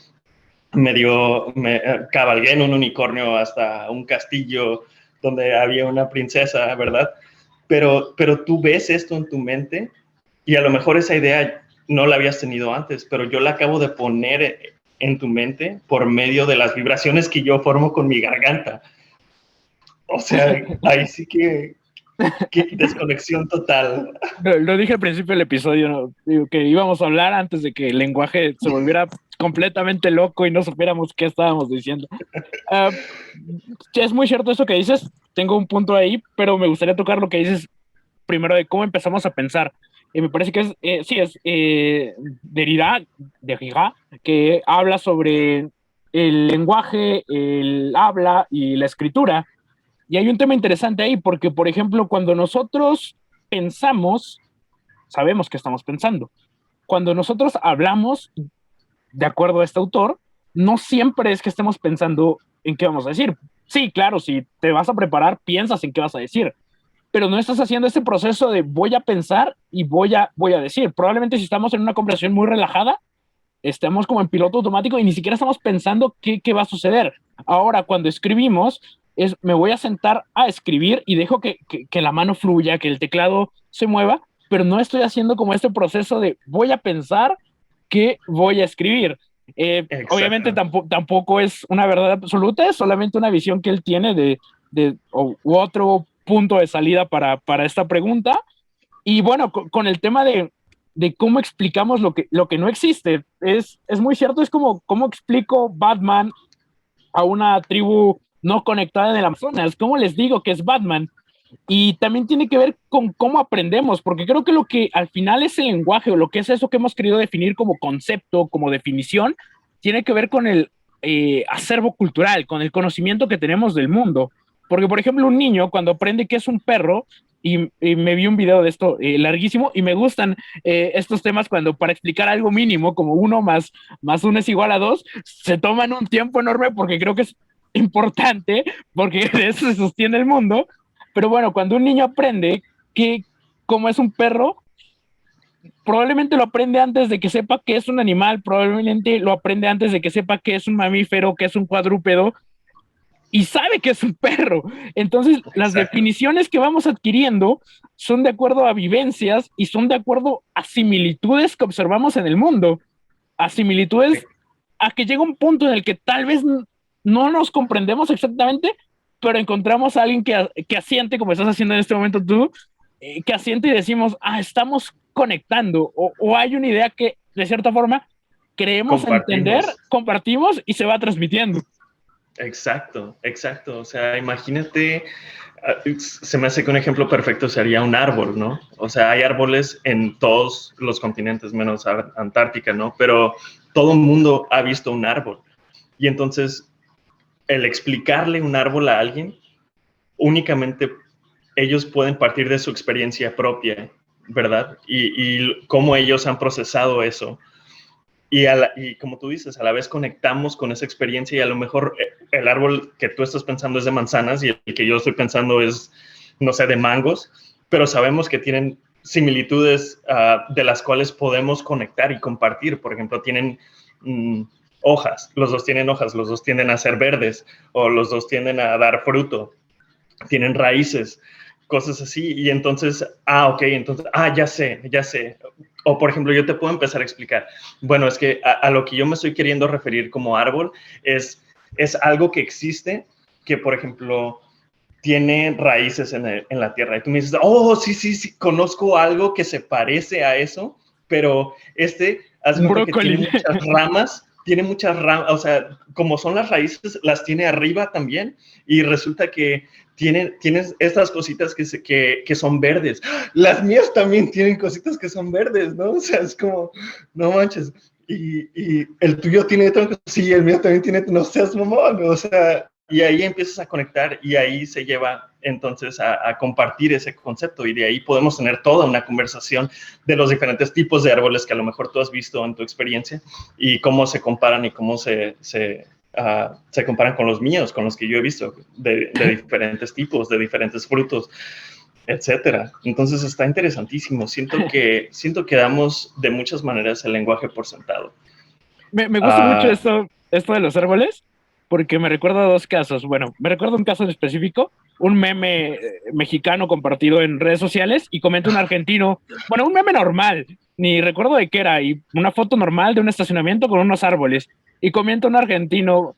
cabalgué en un unicornio hasta un castillo donde había una princesa, ¿verdad? Pero tú ves esto en tu mente y a lo mejor esa idea no la habías tenido antes, pero yo la acabo de poner en tu mente por medio de las vibraciones que yo formo con mi garganta. O sea, ahí sí que desconexión total. Lo dije al principio del episodio, ¿no? Digo que íbamos a hablar antes de que el lenguaje se volviera completamente loco y no supiéramos qué estábamos diciendo. Uh, es muy cierto eso que dices, tengo un punto ahí, pero me gustaría tocar lo que dices primero de cómo empezamos a pensar. Me parece que es Derrida, que habla sobre el lenguaje, el habla y la escritura. Y hay un tema interesante ahí, porque, por ejemplo, cuando nosotros pensamos, sabemos que estamos pensando. Cuando nosotros hablamos, de acuerdo a este autor, no siempre es que estemos pensando en qué vamos a decir. Sí, claro, si te vas a preparar, piensas en qué vas a decir, pero no estás haciendo ese proceso de voy a pensar y voy a decir. Probablemente si estamos en una conversación muy relajada, estamos como en piloto automático y ni siquiera estamos pensando qué va a suceder. Ahora, cuando escribimos, me voy a sentar a escribir y dejo que la mano fluya, que el teclado se mueva, pero no estoy haciendo como este proceso de voy a pensar que voy a escribir. Obviamente Exacto. tampoco es una verdad absoluta, es solamente una visión que él tiene u otro punto de salida para esta pregunta. Y bueno, con el tema de cómo explicamos lo que no existe, es muy cierto, es como cómo explico Batman a una tribu no conectada en el Amazonas, cómo les digo que es Batman. Y también tiene que ver con cómo aprendemos, porque creo que lo que al final es el lenguaje o lo que es eso que hemos querido definir como concepto, como definición, tiene que ver con el acervo cultural, con el conocimiento que tenemos del mundo. Porque, por ejemplo, un niño cuando aprende que es un perro, y me vi un video de esto larguísimo, y me gustan estos temas cuando para explicar algo mínimo, como uno más uno es igual a dos, se toman un tiempo enorme porque creo que es importante, porque de eso se sostiene el mundo. Pero bueno, cuando un niño aprende que como es un perro, probablemente lo aprende antes de que sepa que es un animal, probablemente lo aprende antes de que sepa que es un mamífero, que es un cuadrúpedo, y sabe que es un perro. Entonces, las Exacto. definiciones que vamos adquiriendo son de acuerdo a vivencias y son de acuerdo a similitudes que observamos en el mundo, a similitudes a que llega un punto en el que tal vez no nos comprendemos exactamente, pero encontramos a alguien que asiente, como estás haciendo en este momento tú, que asiente y decimos, estamos conectando, o hay una idea que de cierta forma creemos entender, Compartimos. compartimos y se va transmitiendo. Exacto, exacto. O sea, imagínate, se me hace que un ejemplo perfecto sería un árbol, ¿no? O sea, hay árboles en todos los continentes, menos Antártica, ¿no? Pero todo el mundo ha visto un árbol. Y entonces, el explicarle un árbol a alguien, únicamente ellos pueden partir de su experiencia propia, ¿verdad? Y cómo ellos han procesado eso. Y como tú dices, a la vez conectamos con esa experiencia y a lo mejor el árbol que tú estás pensando es de manzanas y el que yo estoy pensando es, no sé, de mangos, pero sabemos que tienen similitudes de las cuales podemos conectar y compartir. Por ejemplo, tienen hojas, los dos tienen hojas, los dos tienden a ser verdes o los dos tienden a dar fruto, tienen raíces, cosas así. Y entonces, ok, entonces, ya sé. O, por ejemplo, yo te puedo empezar a explicar. Bueno, es que a lo que yo me estoy queriendo referir como árbol es algo que existe, que, por ejemplo, tiene raíces en la tierra. Y tú me dices, sí, conozco algo que se parece a eso, pero haz de cuenta que Brócoli. tiene muchas ramas, o sea, como son las raíces, las tiene arriba también, y resulta que tienes estas cositas que son verdes. Las mías también tienen cositas que son verdes, ¿no? O sea, es como, no manches. Y el tuyo tiene, sí, el mío también tiene, no seas mamón, o sea, y ahí empiezas a conectar y ahí se lleva entonces a compartir ese concepto y de ahí podemos tener toda una conversación de los diferentes tipos de árboles que a lo mejor tú has visto en tu experiencia y cómo se comparan y cómo se comparan con los míos, con los que yo he visto, de diferentes tipos, de diferentes frutos, etcétera. Entonces está interesantísimo. Siento que damos de muchas maneras el lenguaje por sentado. Me gusta mucho esto de los árboles, porque me recuerda a dos casos. Bueno, me recuerda un caso en específico, un meme mexicano compartido en redes sociales y comenta un argentino, bueno, un meme normal, ni recuerdo de qué era, y una foto normal de un estacionamiento con unos árboles. Y comenta un argentino,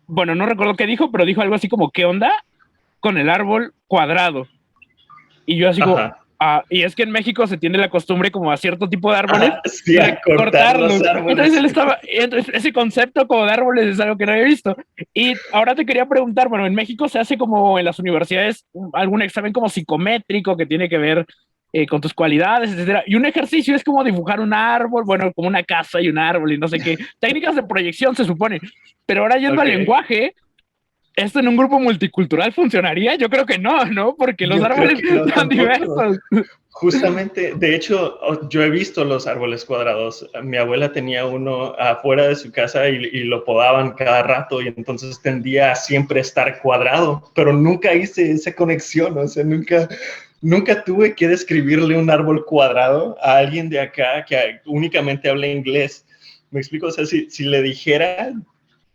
bueno, no recuerdo qué dijo, pero dijo algo así como, ¿qué onda con el árbol cuadrado? Y yo así como, Ajá. Y es que en México se tiene la costumbre como a cierto tipo de árboles, sí, a cortar los árboles. Entonces ese concepto como de árboles es algo que no había visto. Y ahora te quería preguntar, bueno, en México se hace como en las universidades algún examen como psicométrico que tiene que ver con tus cualidades, etcétera. Y un ejercicio es como dibujar un árbol, bueno, como una casa y un árbol y no sé qué. Técnicas de proyección se supone. Pero ahora yendo al lenguaje, ¿esto en un grupo multicultural funcionaría? Yo creo que no, ¿no? Porque los Yo creo árboles que no son tampoco. diversos. Justamente, de hecho, yo he visto los árboles cuadrados. Mi abuela tenía uno afuera de su casa y lo podaban cada rato y entonces tendía a siempre estar cuadrado, pero nunca hice esa conexión, o sea, nunca tuve que describirle un árbol cuadrado a alguien de acá que únicamente habla inglés. ¿Me explico? O sea, si le dijera,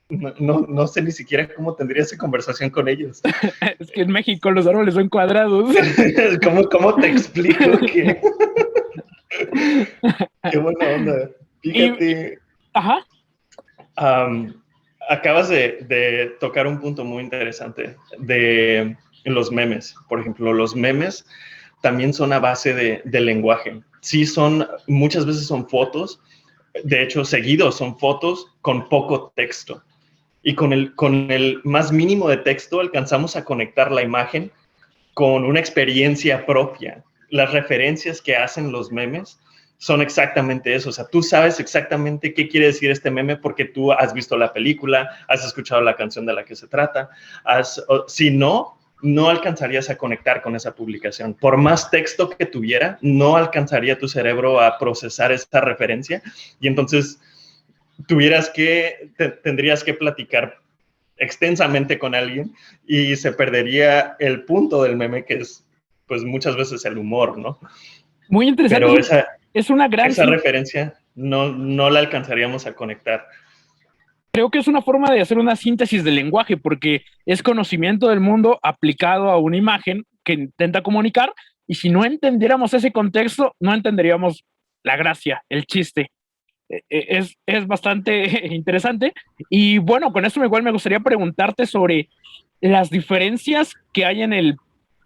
no sé ni siquiera cómo tendría esa conversación con ellos. Es que en México los árboles son cuadrados. ¿Cómo te explico que... Qué buena onda. Y, Fíjate, ajá, acabas de tocar un punto muy interesante de los memes. Por ejemplo, los memes también son a base de lenguaje. Sí, muchas veces son fotos, de hecho, seguidos son fotos con poco texto. Y con el más mínimo de texto alcanzamos a conectar la imagen con una experiencia propia. Las referencias que hacen los memes son exactamente eso. O sea, tú sabes exactamente qué quiere decir este meme porque tú has visto la película, has escuchado la canción de la que se trata. Si no alcanzarías a conectar con esa publicación. Por más texto que tuviera, no alcanzaría tu cerebro a procesar esta referencia y entonces tendrías que platicar extensamente con alguien y se perdería el punto del meme, que es pues muchas veces el humor, ¿no? muy interesante. Pero Es una gran... esa referencia no la alcanzaríamos a conectar. Creo que es una forma de hacer una síntesis del lenguaje, porque es conocimiento del mundo aplicado a una imagen que intenta comunicar, y si no entendiéramos ese contexto, no entenderíamos la gracia, el chiste. Es bastante interesante. Y bueno, con esto igual me gustaría preguntarte sobre las diferencias que hay en el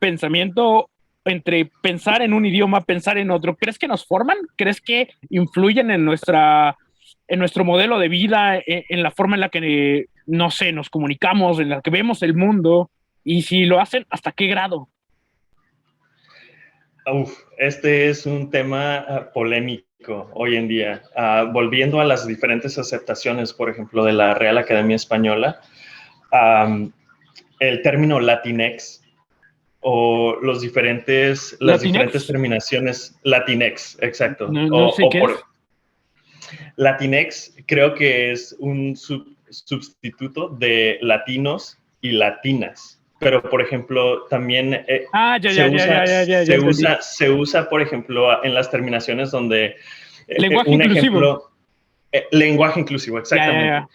pensamiento entre pensar en un idioma, pensar en otro. ¿Crees que nos forman? ¿Crees que influyen en nuestro modelo de vida, en la forma en la que, no sé, nos comunicamos, en la que vemos el mundo? Y si lo hacen, ¿hasta qué grado? Este es un tema polémico hoy en día. Volviendo a las diferentes aceptaciones, por ejemplo, de la Real Academia Española, el término Latinx o las diferentes ¿Latinex? terminaciones, Latinx, exacto. No sé qué es. Latinx creo que es un sustituto de latinos y latinas. Pero, por ejemplo, también Entendí. se usa, por ejemplo, en las terminaciones donde, Lenguaje un inclusivo. ejemplo, lenguaje inclusivo, exactamente.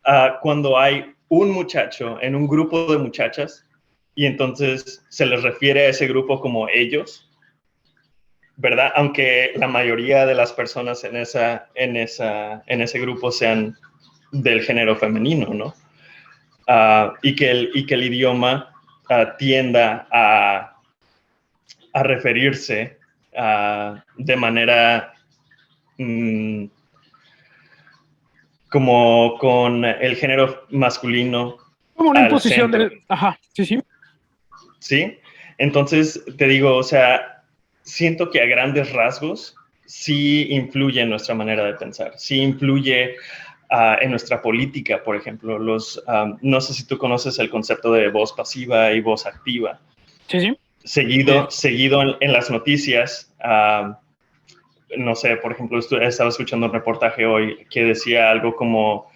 Ya. Cuando hay un muchacho en un grupo de muchachas y entonces se les refiere a ese grupo como ellos, ¿verdad? Aunque la mayoría de las personas en ese grupo sean del género femenino, ¿no? Y que el idioma tienda a referirse de manera como con el género masculino Como una al imposición centro, del... Ajá, sí. ¿sí? Entonces, te digo, o sea, siento que a grandes rasgos sí influye en nuestra manera de pensar, sí influye en nuestra política, por ejemplo. No sé si tú conoces el concepto de voz pasiva y voz activa. Sí. Seguido en las noticias, no sé, por ejemplo, estaba escuchando un reportaje hoy que decía algo como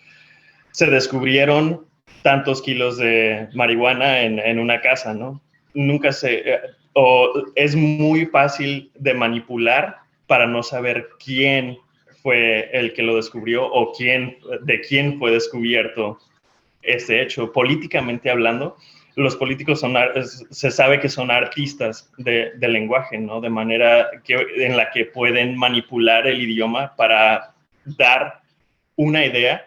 se descubrieron tantos kilos de marihuana en una casa, ¿no? Nunca o es muy fácil de manipular para no saber quién fue el que lo descubrió o de quién fue descubierto este hecho. Políticamente hablando, los políticos se sabe que son artistas de lenguaje, ¿no? De manera en la que pueden manipular el idioma para dar una idea.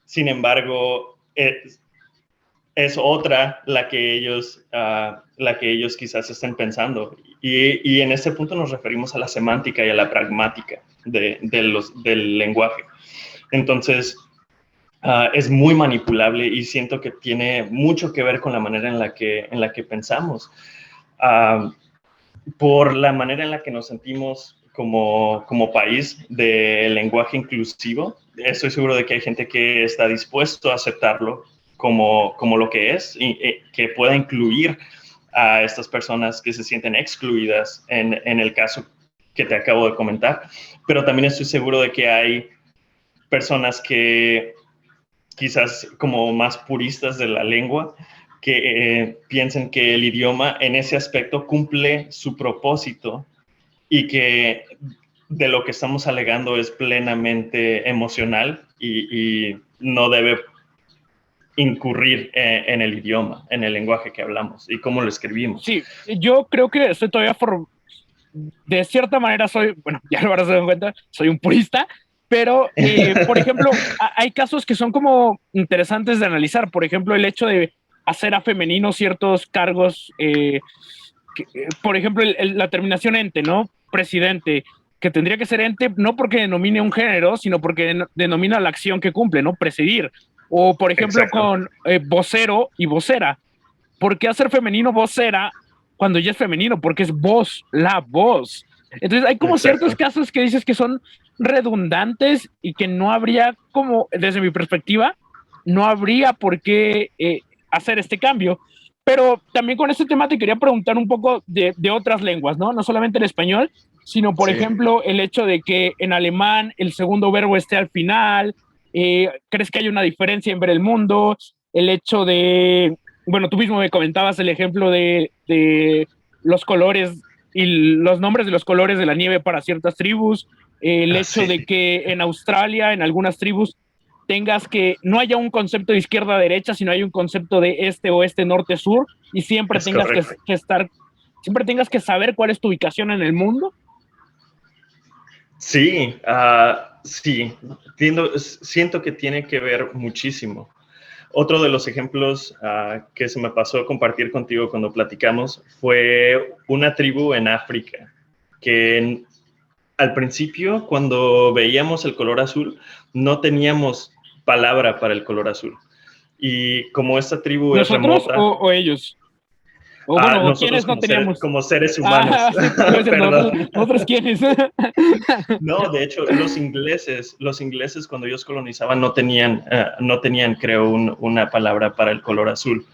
Sin embargo, es otra la que ellos quizás estén pensando. Y en este punto nos referimos a la semántica y a la pragmática del lenguaje. Entonces, es muy manipulable y siento que tiene mucho que ver con la manera en la que pensamos. Por la manera en la que nos sentimos como país del lenguaje inclusivo, estoy seguro de que hay gente que está dispuesto a aceptarlo como lo que es y que pueda incluir a estas personas que se sienten excluidas en el caso que te acabo de comentar, pero también estoy seguro de que hay personas que quizás como más puristas de la lengua, que piensen que el idioma en ese aspecto cumple su propósito y que de lo que estamos alegando es plenamente emocional y no debe incurrir en el idioma, en el lenguaje que hablamos y cómo lo escribimos. Sí, yo creo que estoy todavía de cierta manera soy, bueno, ya lo habrás dado cuenta, soy un purista, pero, por ejemplo, hay casos que son como interesantes de analizar. Por ejemplo, el hecho de hacer a femenino ciertos cargos, por ejemplo, la terminación ente, ¿no? Presidente, que tendría que ser ente no porque denomine un género, sino porque denomina la acción que cumple, ¿no? Presidir. O, por ejemplo, Exacto. con vocero y vocera. ¿Por qué hacer femenino vocera cuando ya es femenino? Porque es voz, la voz. Entonces hay como ciertos Exacto. casos que dices que son redundantes y que no habría como, desde mi perspectiva, no habría por qué hacer este cambio. Pero también con este tema te quería preguntar un poco de otras lenguas, ¿no? No solamente el español, sino, por Sí. ejemplo, el hecho de que en alemán el segundo verbo esté al final. ¿Crees que hay una diferencia en ver el mundo? El hecho de, bueno, tú mismo me comentabas el ejemplo de los colores y los nombres de los colores de la nieve para ciertas tribus, el hecho Sí. de que en Australia, en algunas tribus, tengas que no haya un concepto de izquierda-derecha, sino hay un concepto de este-oeste, norte-sur, y siempre Es tengas correcto. que estar, siempre tengas que saber cuál es tu ubicación en el mundo. Sí, sí, siento que tiene que ver muchísimo. Otro de los ejemplos que se me pasó compartir contigo cuando platicamos fue una tribu en África que al principio, cuando veíamos el color azul, no teníamos palabra para el color azul. Y como esta tribu es ¿Nosotros remota, o ellos? O bueno, ¿o nosotros quiénes no teníamos? como seres humanos, Ah, sí, pues iba a decir nosotros, perdón. nosotros quiénes. No, de hecho, los ingleses cuando ellos colonizaban no tenían, creo, una palabra para el color azul.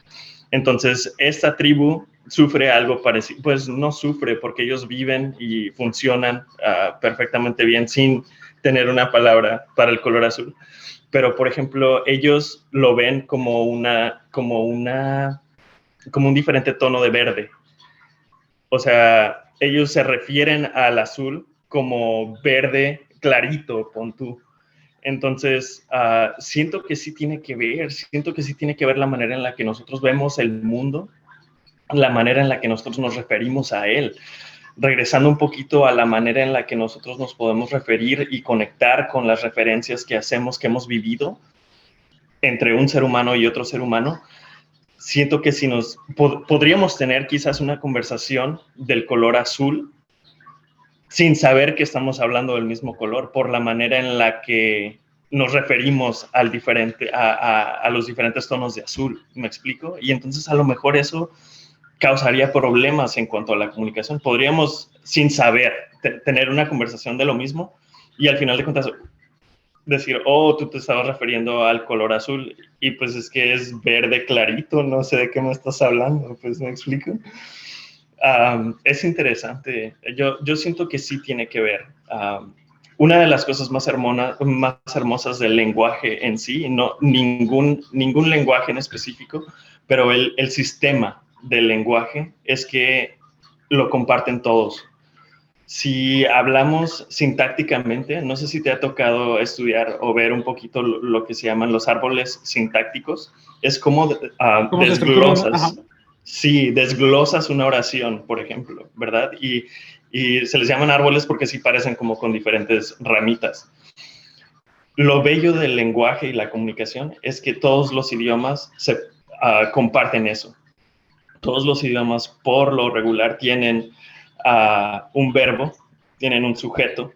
Entonces, esta tribu sufre algo parecido, pues no sufre porque ellos viven y funcionan perfectamente bien sin tener una palabra para el color azul. Pero, por ejemplo, ellos lo ven como un diferente tono de verde. O sea, ellos se refieren al azul como verde clarito, pon tú. Entonces, siento que sí tiene que ver la manera en la que nosotros vemos el mundo, la manera en la que nosotros nos referimos a él. Regresando un poquito a la manera en la que nosotros nos podemos referir y conectar con las referencias que hacemos, que hemos vivido entre un ser humano y otro ser humano, siento que si podríamos tener quizás una conversación del color azul sin saber que estamos hablando del mismo color, por la manera en la que nos referimos a los diferentes tonos de azul, ¿me explico? Y entonces a lo mejor eso causaría problemas en cuanto a la comunicación. Podríamos, sin saber, tener una conversación de lo mismo y al final de cuentas decir, oh, tú te estabas refiriendo al color azul y pues es que es verde clarito, no sé de qué me estás hablando, pues me explico. Es interesante, yo siento que sí tiene que ver. Una de las cosas más hermosas del lenguaje en sí, no ningún lenguaje en específico, pero el sistema del lenguaje es que lo comparten todos. Si hablamos sintácticamente, no sé si te ha tocado estudiar o ver un poquito lo que se llaman los árboles sintácticos, es como ¿Cómo se estructura uno? Ajá. desglosas una oración, por ejemplo, ¿verdad? Y se les llaman árboles porque sí parecen como con diferentes ramitas. Lo bello del lenguaje y la comunicación es que todos los idiomas comparten eso. Todos los idiomas por lo regular tienen un verbo, tienen un sujeto.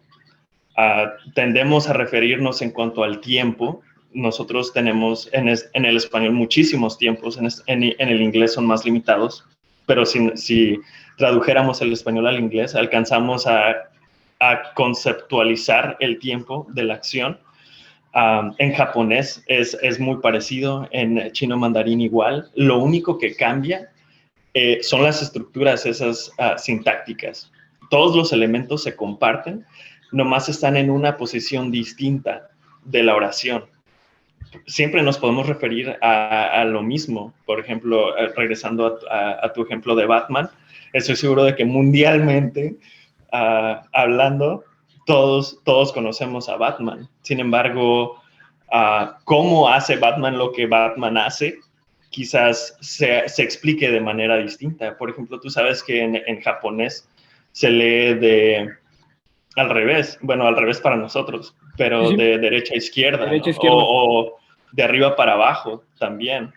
Tendemos a referirnos en cuanto al tiempo. Nosotros tenemos en el español muchísimos tiempos, en el inglés son más limitados, pero si tradujéramos el español al inglés, alcanzamos a conceptualizar el tiempo de la acción. En japonés es muy parecido, en chino mandarín igual. Lo único que cambia son las estructuras esas sintácticas. Todos los elementos se comparten, nomás están en una posición distinta de la oración. Siempre nos podemos referir a lo mismo. Por ejemplo, regresando a tu ejemplo de Batman, estoy seguro de que mundialmente, hablando, todos conocemos a Batman. Sin embargo, cómo hace Batman lo que Batman hace, quizás se explique de manera distinta. Por ejemplo, tú sabes que en japonés se lee al revés, bueno, al revés para nosotros, pero Sí. de derecha a izquierda, Derecha, ¿no? izquierda. O de arriba para abajo también.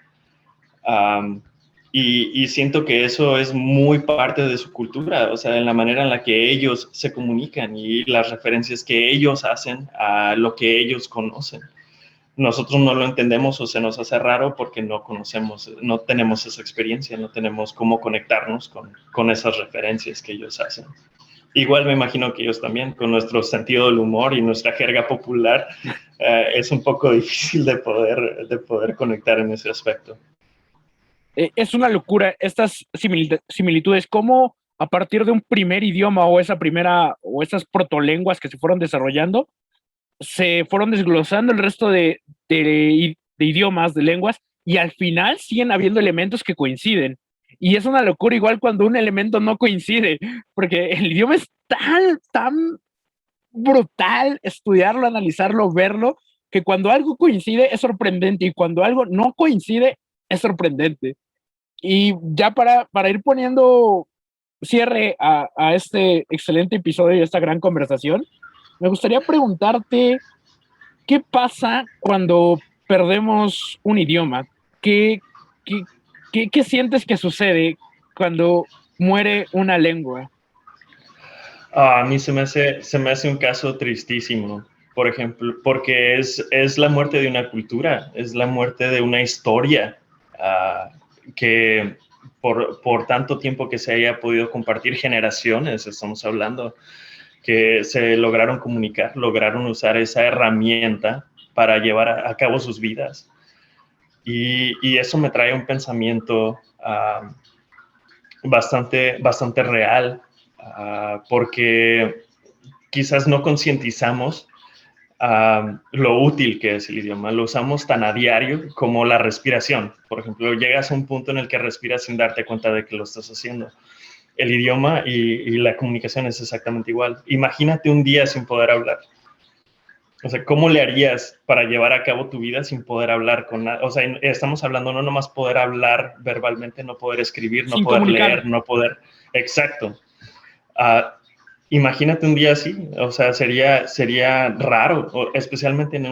Y siento que eso es muy parte de su cultura, o sea, en la manera en la que ellos se comunican y las referencias que ellos hacen a lo que ellos conocen. Nosotros no lo entendemos o se nos hace raro porque no conocemos, no tenemos esa experiencia, no tenemos cómo conectarnos con esas referencias que ellos hacen. Igual me imagino que ellos también, con nuestro sentido del humor y nuestra jerga popular, es un poco difícil de poder conectar en ese aspecto. Es una locura estas similitudes, cómo a partir de un primer idioma o esas protolenguas que se fueron desarrollando, se fueron desglosando el resto de idiomas, de lenguas, y al final siguen habiendo elementos que coinciden. Y es una locura igual cuando un elemento no coincide, porque el idioma es tan brutal estudiarlo, analizarlo, verlo, que cuando algo coincide es sorprendente y cuando algo no coincide es sorprendente. Y ya para ir poniendo cierre a este excelente episodio y esta gran conversación, me gustaría preguntarte, ¿qué pasa cuando perdemos un idioma? ¿Qué sientes que sucede cuando muere una lengua? A mí se me hace un caso tristísimo, por ejemplo, porque es la muerte de una cultura, es la muerte de una historia que por tanto tiempo que se haya podido compartir, generaciones, estamos hablando, que se lograron comunicar, lograron usar esa herramienta para llevar a cabo sus vidas. Y eso me trae un pensamiento bastante real, porque quizás no concientizamos lo útil que es el idioma. Lo usamos tan a diario como la respiración. Por ejemplo, llegas a un punto en el que respiras sin darte cuenta de que lo estás haciendo. El idioma y la comunicación es exactamente igual. Imagínate un día sin poder hablar. O sea, ¿cómo le harías para llevar a cabo tu vida sin poder hablar con nadie? O sea, estamos hablando no nomás poder hablar verbalmente, no poder escribir, no Sin poder comunicar. leer, no poder... Exacto. Imagínate un día así, o sea, sería raro, especialmente en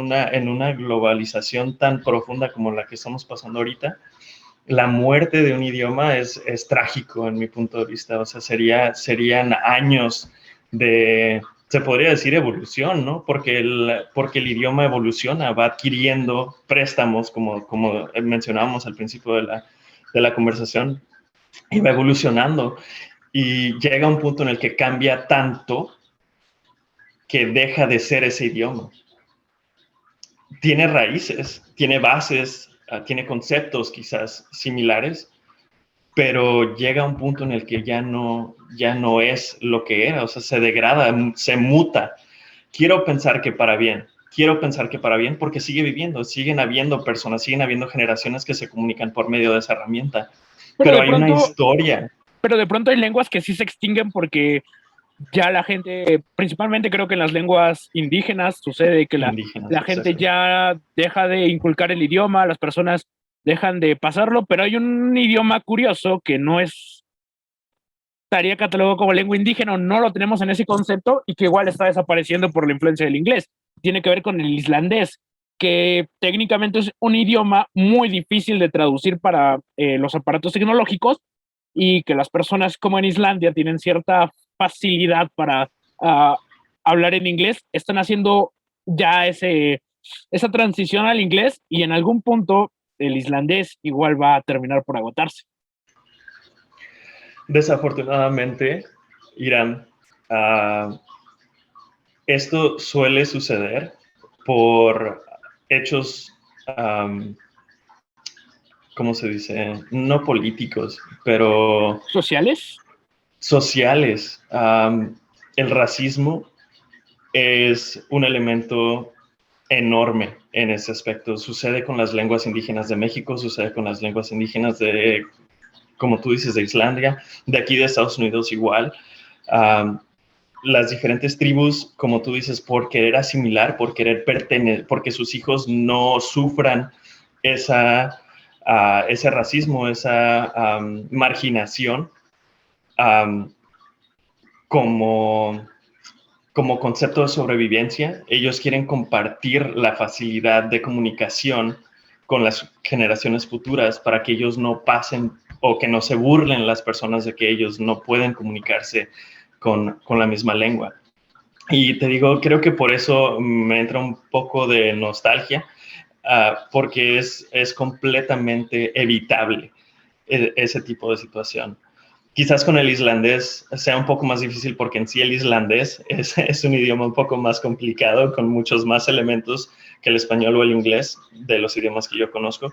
una globalización tan profunda como la que estamos pasando ahorita. La muerte de un idioma es trágico en mi punto de vista, o sea, serían años de, se podría decir evolución, ¿no? Porque el idioma evoluciona, va adquiriendo préstamos, como mencionábamos al principio de la conversación, y va evolucionando. Y llega un punto en el que cambia tanto que deja de ser ese idioma. Tiene raíces, tiene bases, tiene conceptos quizás similares, pero llega un punto en el que ya no es lo que era, o sea, se degrada, se muta. Quiero pensar que para bien, porque sigue viviendo, siguen habiendo personas, siguen habiendo generaciones que se comunican por medio de esa herramienta, Pero pero de hay una pronto, historia. pero de pronto hay lenguas que sí se extinguen porque ya la gente, principalmente creo que en las lenguas indígenas sucede que Indígenas, la gente exacto. ya deja de inculcar el idioma, las personas dejan de pasarlo, pero hay un idioma curioso que no estaría catalogado como lengua indígena, no lo tenemos en ese concepto y que igual está desapareciendo por la influencia del inglés. Tiene que ver con el islandés. que técnicamente es un idioma muy difícil de traducir para los aparatos tecnológicos y que las personas como en Islandia tienen cierta facilidad para hablar en inglés, están haciendo ya esa transición al inglés y en algún punto el islandés igual va a terminar por agotarse. Desafortunadamente, Irán, esto suele suceder por hechos, ¿cómo se dice? No políticos, pero ¿Sociales? sociales. El racismo es un elemento enorme en ese aspecto. Sucede con las lenguas indígenas de México, sucede con las lenguas indígenas de, como tú dices, de Islandia, de aquí de Estados Unidos igual. Las diferentes tribus, como tú dices, por querer asimilar, por querer pertenecer, porque sus hijos no sufran ese racismo, esa marginación, como concepto de sobrevivencia, ellos quieren compartir la facilidad de comunicación con las generaciones futuras para que ellos no pasen o que no se burlen las personas de que ellos no pueden comunicarse con la misma lengua. Y te digo, creo que por eso me entra un poco de nostalgia, porque es completamente evitable ese tipo de situación. Quizás con el islandés sea un poco más difícil porque en sí el islandés es un idioma un poco más complicado, con muchos más elementos que el español o el inglés de los idiomas que yo conozco,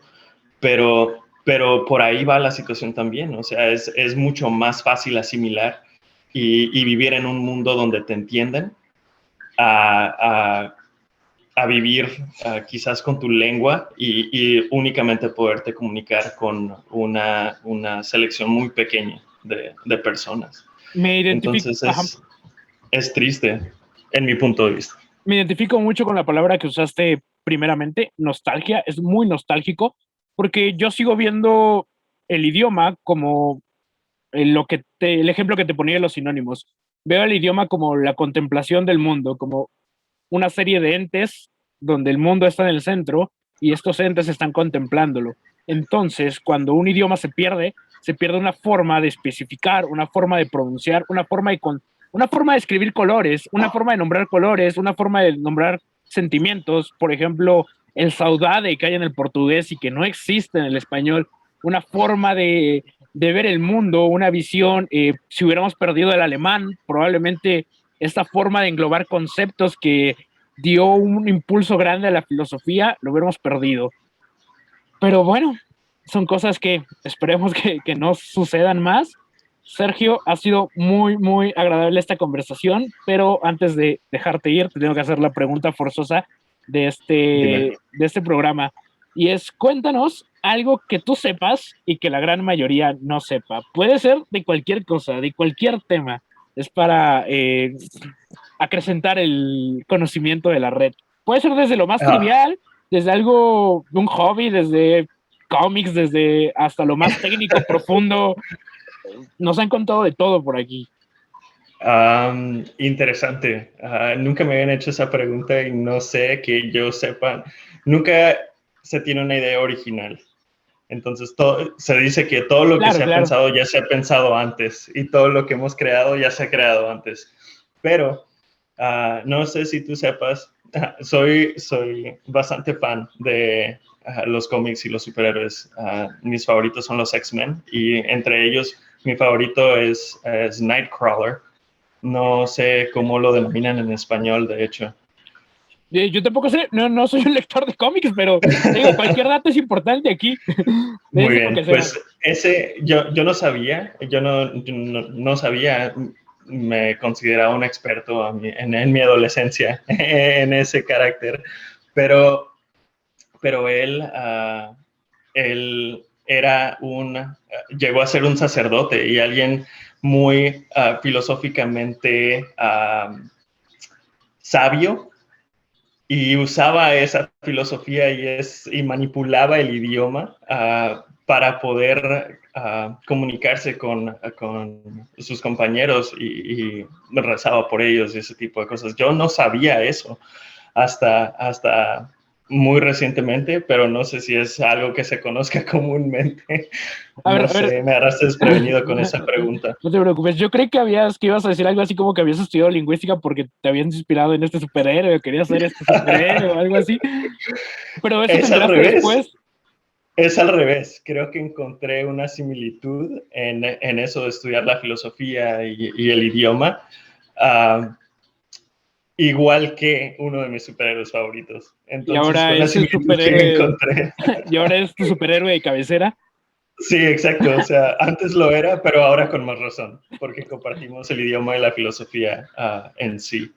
pero por ahí va la situación también. O sea, es mucho más fácil asimilar y vivir en un mundo donde te entienden a vivir quizás con tu lengua y únicamente poderte comunicar con una selección muy pequeña de personas. Me identifico, Entonces es triste en mi punto de vista. Me identifico mucho con la palabra que usaste primeramente, nostalgia, es muy nostálgico, porque yo sigo viendo el idioma como el ejemplo que te ponía de los sinónimos. Veo el idioma como la contemplación del mundo, como una serie de entes donde el mundo está en el centro y estos entes están contemplándolo. Entonces, cuando un idioma se pierde una forma de especificar, una forma de pronunciar, una forma de escribir colores, una forma de nombrar colores, una forma de nombrar sentimientos. Por ejemplo, el saudade que hay en el portugués y que no existe en el español, una forma de ver el mundo, una visión. Si hubiéramos perdido el alemán, probablemente esta forma de englobar conceptos que dio un impulso grande a la filosofía, lo hubiéramos perdido. Pero bueno, son cosas que esperemos que no sucedan más. Sergio, ha sido muy, muy agradable esta conversación, pero antes de dejarte ir, te tengo que hacer la pregunta forzosa Dime. de este programa. Y es, cuéntanos algo que tú sepas y que la gran mayoría no sepa. Puede ser de cualquier cosa, de cualquier tema. Es para acrecentar el conocimiento de la red. Puede ser desde lo más Ah, trivial, desde algo, un hobby, desde cómics, desde hasta lo más técnico, profundo. Nos han contado de todo por aquí. Interesante. Nunca me habían hecho esa pregunta y no sé que yo sepa. Nunca se tiene una idea original. Entonces, se dice que todo lo que Claro, se ha claro. pensado ya se ha pensado antes y todo lo que hemos creado ya se ha creado antes. Pero no sé si tú sepas, soy bastante fan de los cómics y los superhéroes. Mis favoritos son los X-Men y entre ellos mi favorito es Nightcrawler. No sé cómo lo denominan en español, de hecho. Yo tampoco sé, no soy un lector de cómics, pero digo, cualquier dato es importante aquí. Muy Desde lo que bien, sea. pues ese yo no sabía, yo no sabía, me consideraba un experto en mi adolescencia en ese carácter, pero, pero él llegó a ser un sacerdote y alguien muy filosóficamente sabio y usaba esa filosofía y manipulaba el idioma para poder comunicarse con sus compañeros y rezaba por ellos y ese tipo de cosas. Yo no sabía eso hasta muy recientemente, pero no sé si es algo que se conozca comúnmente. A No ver, sé, me agarraste desprevenido con esa pregunta. no te preocupes. Yo creí que ibas a decir algo así como que habías estudiado lingüística porque te habías inspirado en este superhéroe, o querías ser este superhéroe o algo así. Pero eso te Es al enteraste revés. después. Es al revés, creo que encontré una similitud en eso de estudiar la filosofía y el idioma, uh, igual que uno de mis superhéroes favoritos. Y Entonces ahora fue la es el similitud que superhéroe. encontré. Y ahora es tu superhéroe de cabecera. Sí, exacto, o sea, antes lo era, pero ahora con más razón, porque compartimos el idioma y la filosofía en sí.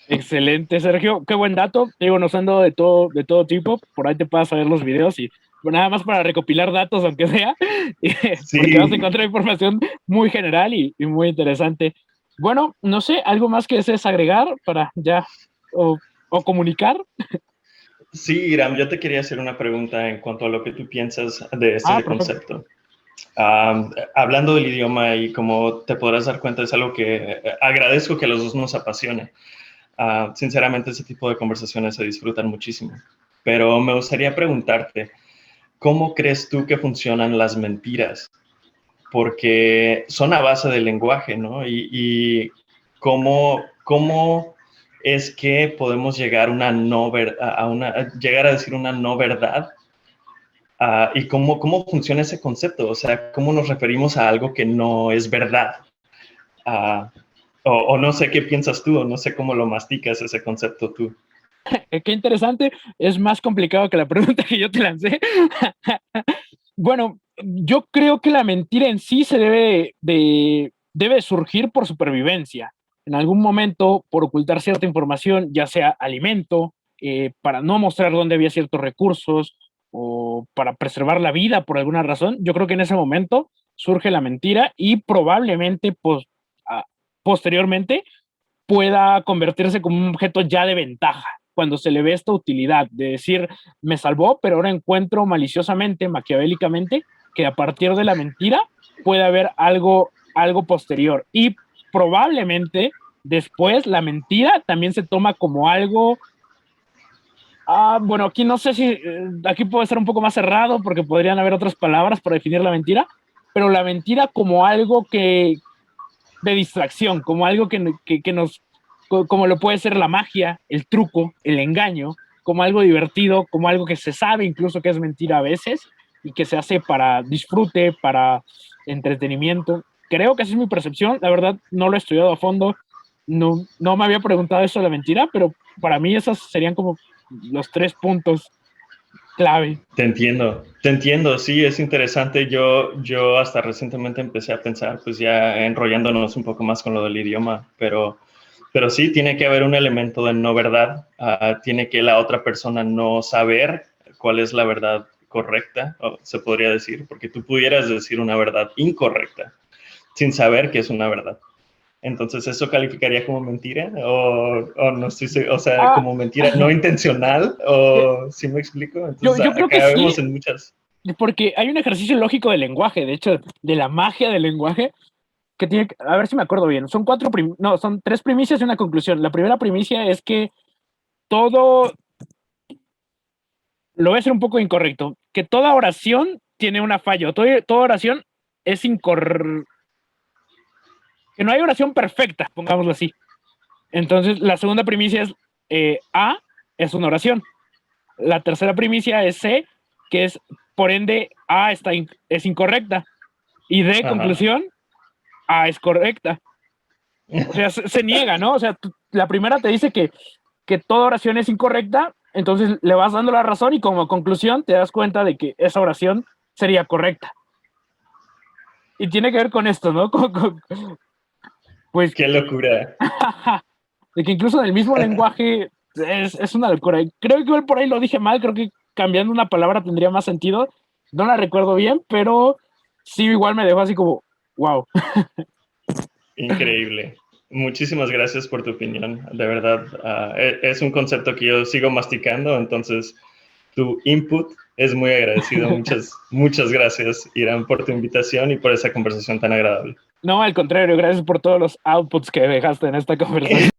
Excelente, Sergio. Qué buen dato. Te digo, nos ando de todo tipo. Por ahí te puedas ver los videos y bueno, nada más para recopilar datos, aunque sea, porque vas a Sí, encontrar información muy general y muy interesante. Bueno, no sé, ¿algo más que desees agregar para ya o comunicar? sí, Iram, yo te quería hacer una pregunta en cuanto a lo que tú piensas de Ah, ese perfecto. concepto. Hablando del idioma y como te podrás dar cuenta, es algo que agradezco que a los dos nos apasione. Sinceramente, ese tipo de conversaciones se disfrutan muchísimo. Pero me gustaría preguntarte, ¿cómo crees tú que funcionan las mentiras? Porque son a base del lenguaje, ¿no? Y cómo es que podemos llegar, llegar a decir una no verdad. ¿Y cómo funciona ese concepto? O sea, ¿cómo nos referimos a algo que no es verdad? Uh, o no sé qué piensas tú, o no sé cómo lo masticas ese concepto tú. Qué interesante. Es más complicado que la pregunta que yo te lancé. Bueno, yo creo que la mentira en sí debe surgir por supervivencia. En algún momento, por ocultar cierta información, ya sea alimento, para no mostrar dónde había ciertos recursos o para preservar la vida por alguna razón, yo creo que en ese momento surge la mentira y probablemente posteriormente pueda convertirse como un objeto ya de ventaja, cuando se le ve esta utilidad de decir, me salvó, pero ahora encuentro maliciosamente, maquiavélicamente, que a partir de la mentira puede haber algo posterior. Y probablemente después la mentira también se toma como algo. Bueno, aquí no sé si, aquí puede ser un poco más cerrado porque podrían haber otras palabras para definir la mentira, pero la mentira como algo de distracción, como algo que nos, como lo puede ser la magia, el truco, el engaño, como algo divertido, como algo que se sabe incluso que es mentira a veces y que se hace para disfrute, para entretenimiento. Creo que esa es mi percepción, la verdad no lo he estudiado a fondo, no me había preguntado eso de la mentira, pero para mí esos serían como los 3 puntos clave. Te entiendo, sí, es interesante. Yo hasta recientemente empecé a pensar, pues ya enrollándonos un poco más con lo del idioma, pero sí, tiene que haber un elemento de no verdad. Tiene que la otra persona no saber cuál es la verdad correcta, o se podría decir, porque tú pudieras decir una verdad incorrecta sin saber que es una verdad. Entonces, ¿eso calificaría como mentira? O no estoy seguro, o sea, Ah, como mentira no intencional, o ¿sí me explico? Entonces, yo creo que acá sí, vemos en muchas. porque hay un ejercicio lógico del lenguaje, de hecho, de la magia del lenguaje, que tiene, a ver si me acuerdo bien, son no, son 3 primicias y una conclusión. La primera primicia es que todo, lo voy a hacer un poco incorrecto, que toda oración tiene una falla, toda oración es que no hay oración perfecta, pongámoslo así. Entonces, la segunda primicia es A, es una oración. La tercera primicia es C, que es, por ende, A es incorrecta. Y D, Ajá. conclusión, A es correcta. O sea, se niega, ¿no? O sea, la primera te dice que toda oración es incorrecta, entonces le vas dando la razón y como conclusión te das cuenta de que esa oración sería correcta. Y tiene que ver con esto, ¿no? Pues, Qué locura. de que incluso en el mismo lenguaje es una locura. Creo que igual por ahí lo dije mal, creo que cambiando una palabra tendría más sentido. No la recuerdo bien, pero sí, igual me dejó así como, wow. Increíble. Muchísimas gracias por tu opinión. De verdad, es un concepto que yo sigo masticando, entonces tu input es muy agradecido. Muchas gracias, Irán, por tu invitación y por esa conversación tan agradable. No, al contrario, gracias por todos los outputs que dejaste en esta conversación.